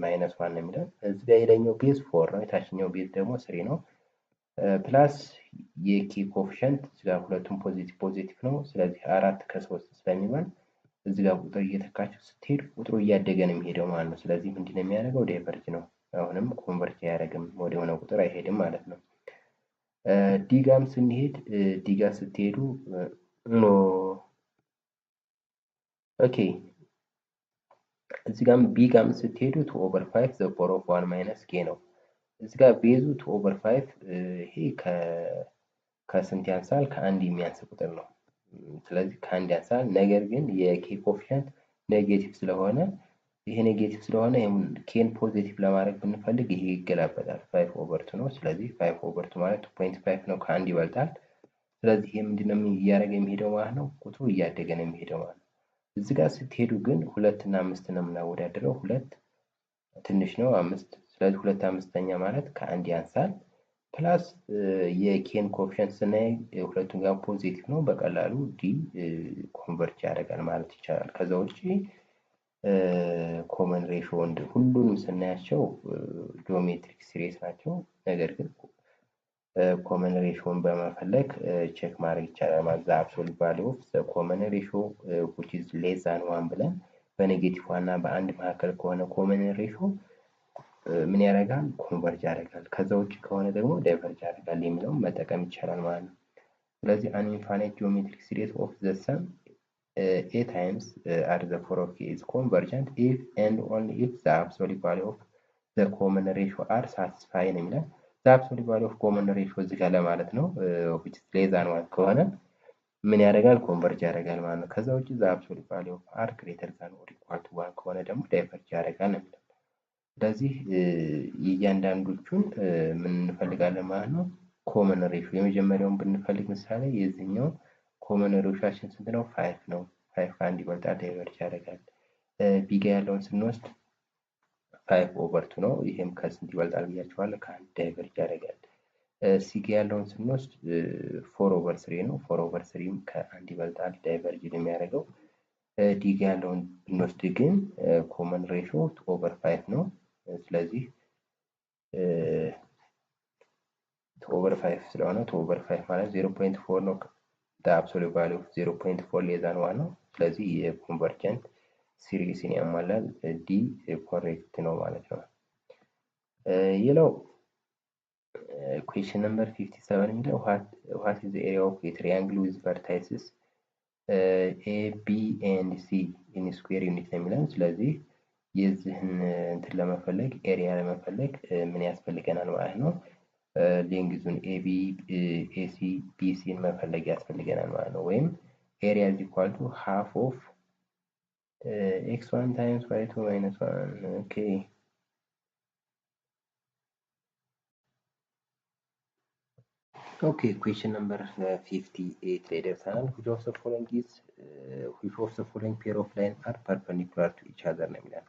minus 1 ነው የሚለው። እዚህ ጋር የላይኛው ቤዝ 4 ነው፣ የታችኛው ቤዝ ደግሞ 3 ነው። ፕላስ የኬ ኮኤፊሽንት እዚህ ጋር ሁለቱም ፖዚቲቭ ነው። ስለዚህ 4 ከ3 ስለሚሆን እዚህ ጋር ቁጥር እየተካችሁ ስትሄዱ ቁጥሩ እያደገ ነው የሚሄደው ማለት ነው። ስለዚህ ምንድን ነው የሚያደርገው? ዳይቨርጅ ነው። አሁንም ኮንቨርጅ አያደርግም፣ ወደ ሆነ ቁጥር አይሄድም ማለት ነው። ዲጋም ስንሄድ ዲጋ ስትሄዱ ኖ ኦኬ እዚህ ጋርም ቢ ጋርም ስትሄዱ 2 over 5 the power of 1 minus k ነው። እዚህ ጋር ቤዙ 2 over 5 ይሄ ከስንት ያንሳል? ከአንድ የሚያንስ ቁጥር ነው። ስለዚህ ከአንድ ያንሳል። ነገር ግን የኬ ኮኤፊሽንት ኔጌቲቭ ስለሆነ ይሄ ኔጌቲቭ ስለሆነ ኬን ፖዚቲቭ ለማድረግ ብንፈልግ ይሄ ይገላበጣል። 5 over 2 ነው። ስለዚህ 5 over 2 ማለት 2.5 ነው፣ ከአንድ ይበልጣል። ስለዚህ ይሄ ምንድነው እያደረገ የሚሄደው ማለት ነው? ቁጥሩ እያደገ ነው የሚሄደው ማለት ነው። እዚህ ጋር ስትሄዱ ግን 2 እና 5 ነው የምናወዳድረው። 2 ትንሽ ነው፣ 5 ስለዚህ 2 አምስተኛ ማለት ከአንድ ያንሳል። ፕላስ የኬን ኮኤፊሽንት ስናይ ሁለቱም ጋር ፖዚቲቭ ነው። በቀላሉ ዲ ኮንቨርጅ ያደርጋል ማለት ይቻላል። ከዛ ውጪ ኮመን ሬሾ ሁሉንም ስናያቸው ጂኦሜትሪክ ሲሪስ ናቸው። ነገር ግን ኮመን ሬሾን በመፈለግ ቼክ ማድረግ ይቻላል ማለት ዘ አብሶሉት ቫልዩ ኦፍ ዘ ኮመን ሬሾ which is less than 1 ብለን በኔጌቲቭ እና በአንድ መካከል ከሆነ ኮመን ሬሾ ምን ያደርጋል? ኮንቨርጅ ያደርጋል። ከዛ ውጭ ከሆነ ደግሞ ዳይቨርጅ ያደርጋል የሚለውን መጠቀም ይቻላል ማለት ነው። ስለዚህ an infinite geometric series of the sum a times at the power of k is convergent if and only if the absolute value of the common ratio are satisfied ነው የሚለው። the absolute value of common ratio እዚህ ጋር ለማለት ነው which is less than 1 ከሆነ ምን ያደርጋል? ኮንቨርጅ ያደርጋል ማለት ነው። ከዛ ውጭ the absolute value of r greater than or equal to 1 ከሆነ ደግሞ ዳይቨርጅ ያደርጋል ነው የሚለው። ስለዚህ የእያንዳንዶቹን ምን እንፈልጋለን ማለት ነው? ኮመን ሬሾ የመጀመሪያውን ብንፈልግ ምሳሌ የዚህኛው ኮመን ሬሾአችን ስንት ነው? 5 ነው። 5 ከአንድ ይበልጣል፣ ዳይቨርጅ ያደርጋል። ቢጋ ያለውን ስንወስድ 5 over 2 ነው። ይሄም ከስንት ይበልጣል ብያችኋለሁ? ከአንድ ዳይቨርጅ ያደርጋል። ሲጋ ያለውን ስንወስድ 4 over 3 ነው። 4 over 3ም ከአንድ ይበልጣል፣ ዳይቨርጅ የሚያደርገው። ዲጋ ያለውን ብንወስድ ግን ኮመን ሬሾ 2 over 5 ነው። ስለዚህ 2 over 5 ስለሆነ 2 over 5 ማለት 0.4 ነው። the absolute value of 0.4 less than 1 ነው። ስለዚህ የኮንቨርጀንት ሲሪስን ያሟላል። ዲ ኮሬክት ነው ማለት ነው። ሌላው question number 57 የሚለው what is the area of a triangle with vertices a b and c in square unit ነው የሚለን። ስለዚህ የዚህን እንትን ለመፈለግ ኤሪያ ለመፈለግ ምን ያስፈልገናል ማለት ነው? ሌንግዙን ኤቢ ኤሲ ቢሲን መፈለግ ያስፈልገናል ማለት ነው። ወይም ኤሪያ is equal to half of x1 times y2 minus 1 ኦኬ ኦኬ question number 58 ላይ ደርሰናል። which of the following pair of lines are perpendicular to each other ነው የሚላል።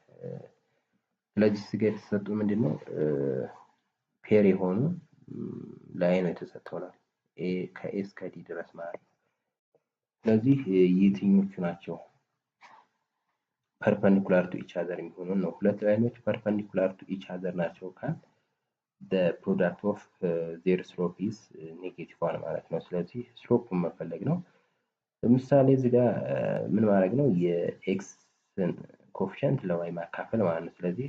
ስለዚህ እዚህ ጋር የተሰጡ ምንድነው ፔር የሆኑ ላይን ነው የተሰጠውናል ከኤ እስከ ዲ ድረስ ማለት ነው። ስለዚህ የትኞቹ ናቸው ፐርፐንዲኩላር ቱ ኢች አዘር የሚሆኑ ነው? ሁለት ላይኖች ፐርፐንዲኩላር ቱ ኢች አዘር ናቸው ካል the product of their slope is -1 ማለት ነው። ስለዚህ ስሎፑን መፈለግ ነው። ለምሳሌ እዚህ ጋር ምን ማድረግ ነው? የኤክስን ኮኤፊሽንት ለዋይ ማካፈል ማለት ነው። ስለዚህ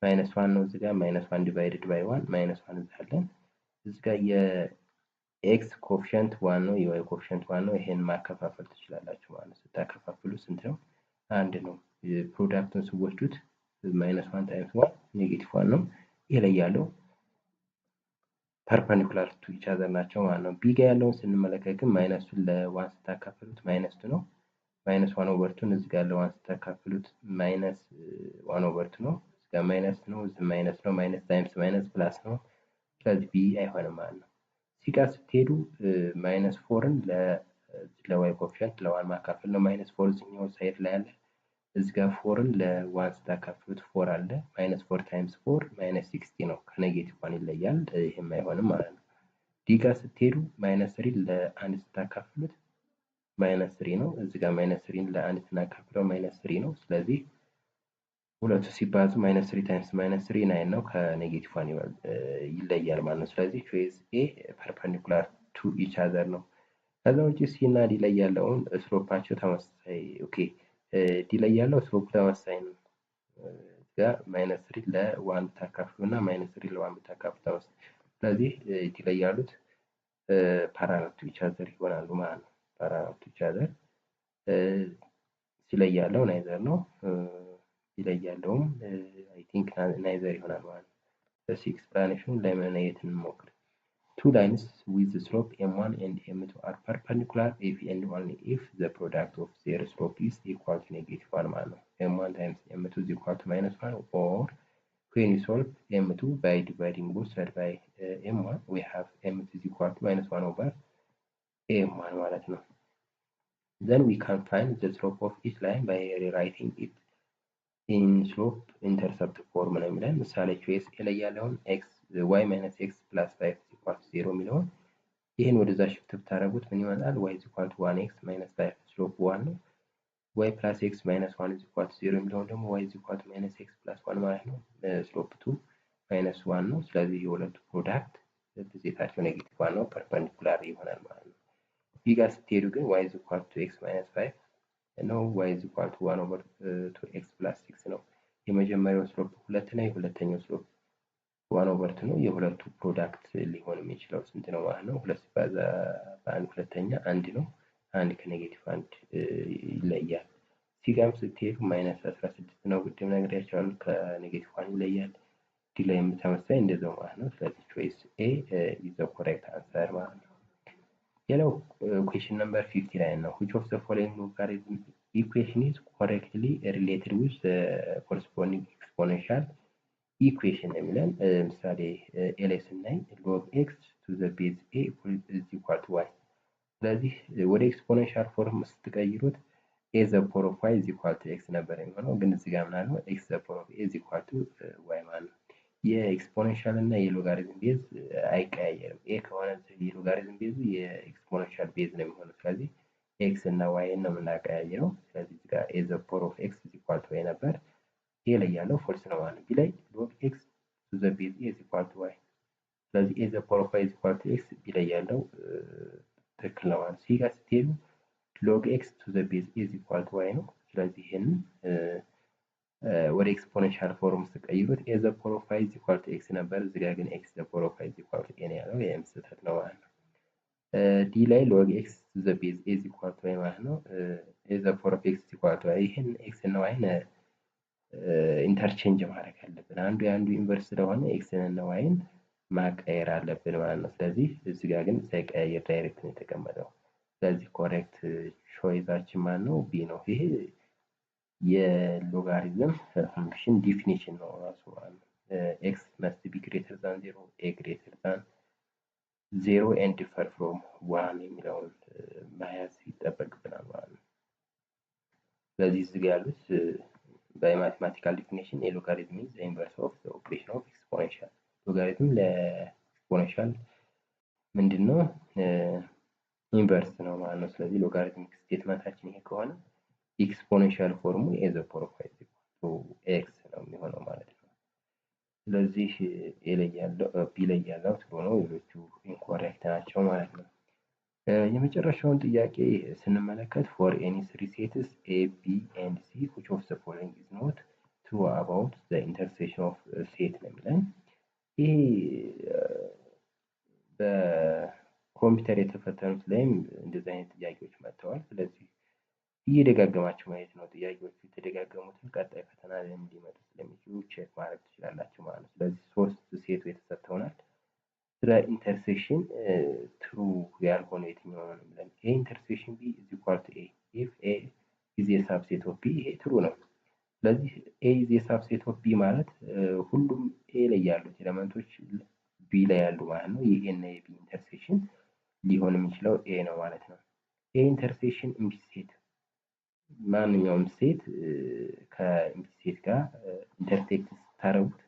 -1 ነው እዚህ ጋር -1 ዲቫይድድ ባይ 1 -1 እንዛለን። እዚህ ጋር ኤክስ ኮፊሸንት ዋን ነው፣ የዋይ ኮፊሸንት ዋን ነው። ይሄን ማከፋፈል ትችላላችሁ ማለት ነው። ስታከፋፍሉ ስንት ነው? አንድ ነው። ፕሮዳክቱን ስወስዱት ማይነስ ዋን ታይምስ ዋን ኔጌቲቭ ዋን ነው። ይሄ ላይ ያለው ፐርፐንዲኩላር ቱ ኢች አዘር ናቸው ማለት ነው። ቢ ጋር ያለውን ስንመለከት ግን ማይነሱን ለዋን ስታካፍሉት ማይነስ ቱ ነው። ማይነስ ዋን ኦቨር ቱን እዚህ ጋር ለዋን ስታካፍሉት ማይነስ ዋን ኦቨር ቱ ነው። እዚህ ጋር ማይነስ ነው፣ እዚህ ማይነስ ነው። ማይነስ ታይምስ ማይነስ ፕላስ ነው። ስለዚህ ቢ አይሆንም ማለት ነው። ሲ ጋር ስትሄዱ ማይነስ ፎርን ለዋይ ኮፊሸንት ለዋን ማካፈል ነው። ማይነስ ፎር እዚህኛው ሳይድ ላይ አለ። እዚህ ጋር ፎርን ለዋን ስታካፍሉት ፎር አለ። ማይነስ ፎር ታይምስ ፎር ማይነስ 60 ነው። ከኔጌቲቭ ዋን ይለያል። ይሄም አይሆንም ማለት ነው። ዲ ጋር ስትሄዱ ማይነስ ስሪ ለአንድ ስታካፍሉት ማይነስ ስሪ ነው። እዚህ ጋር ማይነስ ስሪን ለአንድ ስናካፍለው ማይነስ ስሪ ነው። ስለዚህ ሁለቱ ሲባዙ ማይነስ ስሪ ታይምስ ማይነስ ስሪ ናይን ነው። ከኔጌቲቭ ዋን ይለያል ማለት ነው። ስለዚህ ቾይስ ኤ ፐርፐንዲኩላር ቱ ኢች አዘር ነው። ከዛ ውጭ ሲ እና ዲ ላይ ያለውን ስሎፓቸው ተመሳሳይ ኦኬ ዲ ላይ ያለው ስሎፕ ተመሳሳይ ነው። ጋር ማይነስ ስሪ ለዋን ብታካፍሉ እና ማይነስ ስሪ ለዋን ብታካፍሉ ተመሳሳይ። ስለዚህ ዲ ላይ ያሉት ፓራላል ቱ ኢች አዘር ይሆናሉ ማለት ነው። ፓራላል ቱ ኢች አዘር ሲ ላይ ያለው ናይዘር ነው። ዲ ላይ ያለውም አይ ቲንክ ናይዘር ይሆናል ማለት ነው። በሲ ኤክስፕላኔሽኑ ለማየት እንሞክር። Two lines with the slope m1 and m2 are perpendicular if and only if the product of their slope is equal to negative 1 ማለት ነው። m1 times m2 is equal to minus 1 or when you solve m2 by dividing both sides by m1 we have m2 is equal to minus 1 over m1 ማለት ነው። Then we can find the slope of each line by rewriting it in slope intercept form ነው የሚለን። ምሳሌ ቾይስ ኤ ላይ ያለውን x y minus x plus 5 is equal to 0 የሚለውን ይህን ወደዛ ሽፍት ብታደርጉት ምን ይመጣል? y is equal to 1x minus 5 slope 1 ነው። y plus x minus 1 is equal to 0 የሚለውን ደግሞ y is equal to minus x plus 1 ማለት ነው። slope 2 minus 1 ነው። ስለዚህ የሁለቱ ፕሮዳክት ብዜታቸው ኔጌቲቭ 1 ነው፣ ፐርፐንዲኩላር ይሆናል ማለት ነው። ቢ ጋር ስትሄዱ ግን y is equal to x minus 5 ነው። y is equal to 1 over 2x plus 6 ነው። የመጀመሪያው ስሎፕ 2 ነው። የሁለተኛው ስሎፕ 1 over 2 ነው። የሁለቱ ፕሮዳክት ሊሆን የሚችለው ስንት ነው ማለት ነው? 2 ሲባዛ በአንድ ሁለተኛ አንድ ነው። አንድ ከኔጌቲቭ አንድ ይለያል። ሲ ጋርም ስትሄዱ ማይነስ 16 ነው። ቅድም ነግሬያቸዋለሁ ከኔጌቲቭ 1 ይለያል። ዲ ላይ ተመሳሳይ እንደዛው ማለት ነው። ስለዚህ ቾይስ ኤ ኢዝ ዘ ኮሬክት አንሰር ማለት ነው። ሌላው ኩዌሽን ነምበር 59 ነው። which of the following logarithm equation is correctly related with the corresponding exponential equation የሚለን ምሳሌ ኤ ላይ ስናይ log x to the base a is equal to y። ስለዚህ ወደ ኤክስፖኔንሻል ፎርም ስትቀይሩት a the power of y is equal to x ነበር የሚሆነው፣ ግን እዚህ ጋር ምን አለው x the power of a is equal to y ማለት ነው። የኤክስፖኔንሻል እና የሎጋሪዝም ቤዝ አይቀያየርም። ኤ ከሆነ የሎጋሪዝም ቤዙ የኤክስፖኔንሻል ቤዝ ነው የሚሆነው። ስለዚህ ኤክስ እና ዋይ ነው የምናቀያይረው። ስለዚህ እዚህ ጋር ኤ ዘ ፓወር ኦፍ ኤክስ ኢዝ ኢኳል ቱ ዋይ ነበር። ኤ ላይ ያለው ፎልስ ነው ማለት ነው። ቢ ላይ ሎግ ኤክስ ቱ ዘ ቤዝ ኤ ኢዝ ኢኳል ቱ ዋይ። ስለዚህ ኤ ዘ ፓወር ኦፍ ዋይ ኢዝ ኢኳል ቱ ኤክስ ቢ ላይ ያለው ትክክል ነው ማለት ነው። ሲ ጋር ስትሄዱ ሎግ ኤክስ ቱ ዘ ቤዝ ኤ ኢዝ ኢኳል ቱ ዋይ ነው። ስለዚህ ይሄንን ወደ ኤክስፖኔንሻል ፎርም ስትቀይሩት ኤ ዘ ፓወር ኦፍ ዋይ ኢዝ ኢኳል ቱ ኤክስ ነበር። እዚህ ጋር ግን ኤክስ ዘ ፓወር ኦፍ ዋይ ኢዝ ኢኳል ቱ ኤ ነው ያለው። ይሄም ስህተት ነው ማለት ነው። ዲ ላይ ሎግ ኤክስ ቱ ዘ ቤዝ ኤ ኢዝ ኢኳል ቱ ዋይ ማለት ነው። ኤ ዘ ፓወር ኦፍ ኤክስ ኢዝ ኢኳል ቱ ዋይ። ይሄን ኤክስ እና ዋይን ኢንተርቼንጅ ማድረግ አለብን። አንዱ የአንዱ ኢንቨርስ ስለሆነ ኤክስን እና ዋይን ማቀየር አለብን ማለት ነው። ስለዚህ እዚህ ጋር ግን ሳይቀያየር ዳይሬክት ነው የተቀመጠው። ስለዚህ ኮሬክት ቾይዛችን ማን ነው? ቢ ነው። ይሄ የሎጋሪዝም ፈንክሽን ዲፊኒሽን ነው ራሱ ማለት ነው። ኤክስ መስት ቢ ግሬተር ዛን 0 ኤ ግሬተር ዛን 0 ኤንድ ዲፈር ፍሮም 1 የሚለውን መያዝ ይጠበቅብናል ማለት ነው። ስለዚህ እዚህ ጋር ያሉት በማቴማቲካል ዲፊኒሽን ኤ ሎጋሪዝም ኢዝ ዘ ኢንቨርስ ኦፍ ዘ ኦፕሬሽን ኦፍ ኤክስፖኔንሻል። ሎጋሪዝም ለኤክስፖኔንሻል ምንድነው? ኢንቨርስ ነው ማለት ነው። ስለዚህ ሎጋሪዝም ስቴትመንታችን ይሄ ከሆነ ኤክስፖኔንሻል ፎርሙ ኤ ዘ ፓወር ኦፍ ዋይ ኢዝ ኢኳል ቱ ኤክስ ነው የሚሆነው ማለት ነው። ስለዚህ ኤ ላይ ያለው ቢ ላይ ያለው ትሩ ነው፣ ሌሎቹ ኢንኮሬክት ናቸው ማለት ነው። የመጨረሻውን ጥያቄ ስንመለከት ፎር ኤኒ ስሪ ሴትስ ኤ ቢ ኤንድ ሲ which of the following is not true about the intersection of ሴት ነው የሚለን። ይሄ ኮምፒውተር የተፈተኑት ላይም እንደዚህ አይነት ጥያቄዎች መጥተዋል። ስለዚህ እየደጋገማችሁ ማየት ነው። ጥያቄዎቹ የተደጋገሙትን ቀጣይ ፈተና ላይ ሊመጡ ስለሚችሉ ቼክ ማድረግ ትችላላችሁ ማለት ነው። ስለዚህ 3 ሴቱ የተሰጥተውናል። ስለ ኢንተርሴክሽን ትሩ ያልሆነ የትኛው ነው ብለን ኤ ኢንተርሴክሽን ቢ ኢዝ ኢኳል ቱ ኤ ኢፍ ኤ ኢዝ ኤ ሳብሴት ኦፍ ቢ፣ ይሄ ትሩ ነው። ስለዚህ ኤ ኢዝ ኤ ሳብሴት ኦፍ ቢ ማለት ሁሉም ኤ ላይ ያሉት ኤሌመንቶች ቢ ላይ ያሉ ማለት ነው። የኤ እና የቢ ኢንተርሴክሽን ሊሆን የሚችለው ኤ ነው ማለት ነው። ኤ ኢንተርሴክሽን ኢምፕቲ ሴት ማንኛውም ሴት ከኢምፕቲ ሴት ጋር ኢንተርሴክት ስታረጉት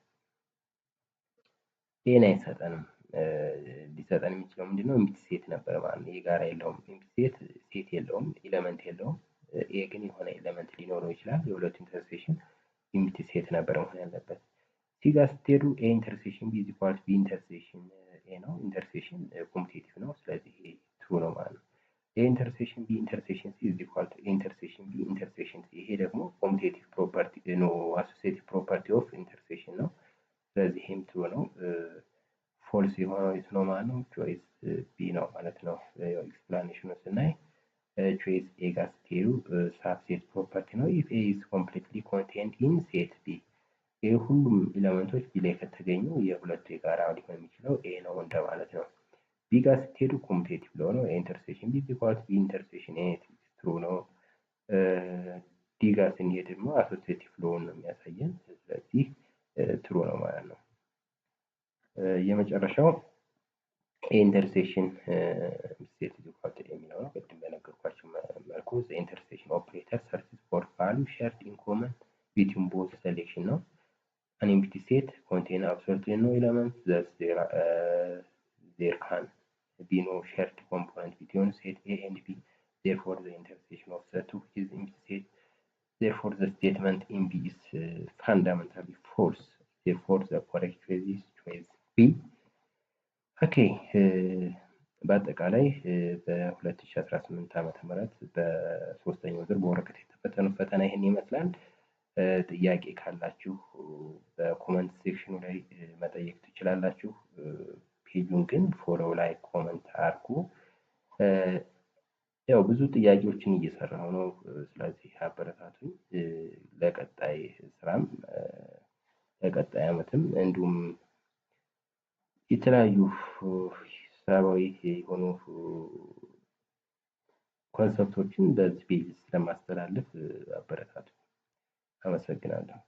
ኤን አይሰጠንም። ሊሰጠን የሚችለው ምንድነው? ኢምፕቲ ሴት ነበር ማለት ነው። የጋራ የለውም። ኢምፕቲ ሴት የለውም፣ ኤሌመንት የለውም። ኤ ግን የሆነ ኤሌመንት ሊኖረው ይችላል። የሁለቱ ኢንተርሴክሽን ኢምፕቲ ሴት ነበር መሆን ያለበት። ሲ ጋር ስትሄዱ ኤ ኢንተርሴክሽን ቢ ኢዝ ኢኳል ቱ ቢ ኢንተርሴክሽን ኤ ነው። ኢንተርሴክሽን ኮሙቴቲቭ ነው። ስለዚህ ይሄ ትሩ ነው ማለት ነው። ኤ ኢንተርሴክሽን ቢ ኢንተርሴክሽን ሲ ኢዝ ኢኳል ቱ ኤ ኢንተርሴክሽን ቢ ኢንተርሴክሽን ሲ፣ ይሄ ደግሞ ኮሙቴቲቭ ፕሮፐርቲ ነው፣ አሶሲዬቲቭ ፕሮፐርቲ ኦፍ ኢንተርሴክሽን ነው። ስለዚህ ይሄም ትሩ ነው። ፎልስ የሆነው የት ነው ማለት ነው? ቾይስ ቢ ነው ማለት ነው። ኤክስፕላኔሽኑ ስናይ ቾይስ ኤ ጋር ስትሄዱ ሳብሴት ፕሮፐርቲ ነው። ኢፍ ኤ ኢዝ ኮምፕሊትሊ ኮንቴንድ ኢን ሴት ቢ፣ ይሄ ሁሉም ኤሌመንቶች ቢ ላይ ከተገኙ የሁለቱ የጋራ ሊሆን የሚችለው ኤ ነው እንደማለት ነው። ቢ ጋር ስትሄዱ ኮሙቴቲቭ ለሆነው ኢንተርሴክሽን ቢ ኢዝ ኢኳል ቱ ቢ ኢንተርሴክሽን ኤ ትሩ ነው። ዲ ጋር ስንሄድ ደግሞ አሶሲዬቲቭ ሎውን ነው የሚያሳየን። ስለዚህ ትሩ ነው ማለት ነው። የመጨረሻው ኢንተርሴክሽን ሴት ኢዝ ኢኳል ቱ የሚለው ነው። ቅድም በነገርኳችሁ መልኩ ኢንተርሴክሽን ኦፕሬተር ሰርችስ ፎር ቫልዩ ሼርድ ኢን ኮመን ቢትዊን ቦዝ ሴሌክሽን ነው። አን ኤምፕቲ ሴት ኮንቴን አብሶሉትሊ ኖ ኤሌመንት ዘስ ዜር ካን ቢ ኖ ሼርድ ኮምፖነንት ቢትዊን ሴት ኤ ኤንድ ቢ therefore the intersection of the two is empty set, therefore the statement in B is fundamentally false, therefore the correct choice is choice B። ኦኬ በአጠቃላይ በ2018 ዓመተ ምህረት በሶስተኛው ዙር በወረቀት የተፈተኑ ፈተና ይህን ይመስላል። ጥያቄ ካላችሁ በኮመንት ሴክሽኑ ላይ መጠየቅ ትችላላችሁ። ፔጁን ግን ፎሎው ላይ ኮመንት አድርጉ። ያው ብዙ ጥያቄዎችን እየሰራሁ ነው። ስለዚህ አበረታቱኝ። ለቀጣይ ስራም ለቀጣይ ዓመትም እንዲሁም የተለያዩ ሂሳባዊ የሆኑ ኮንሰፕቶችን በዚህ ፔጅ ስለማስተላለፍ አበረታቱኝ። አመሰግናለሁ።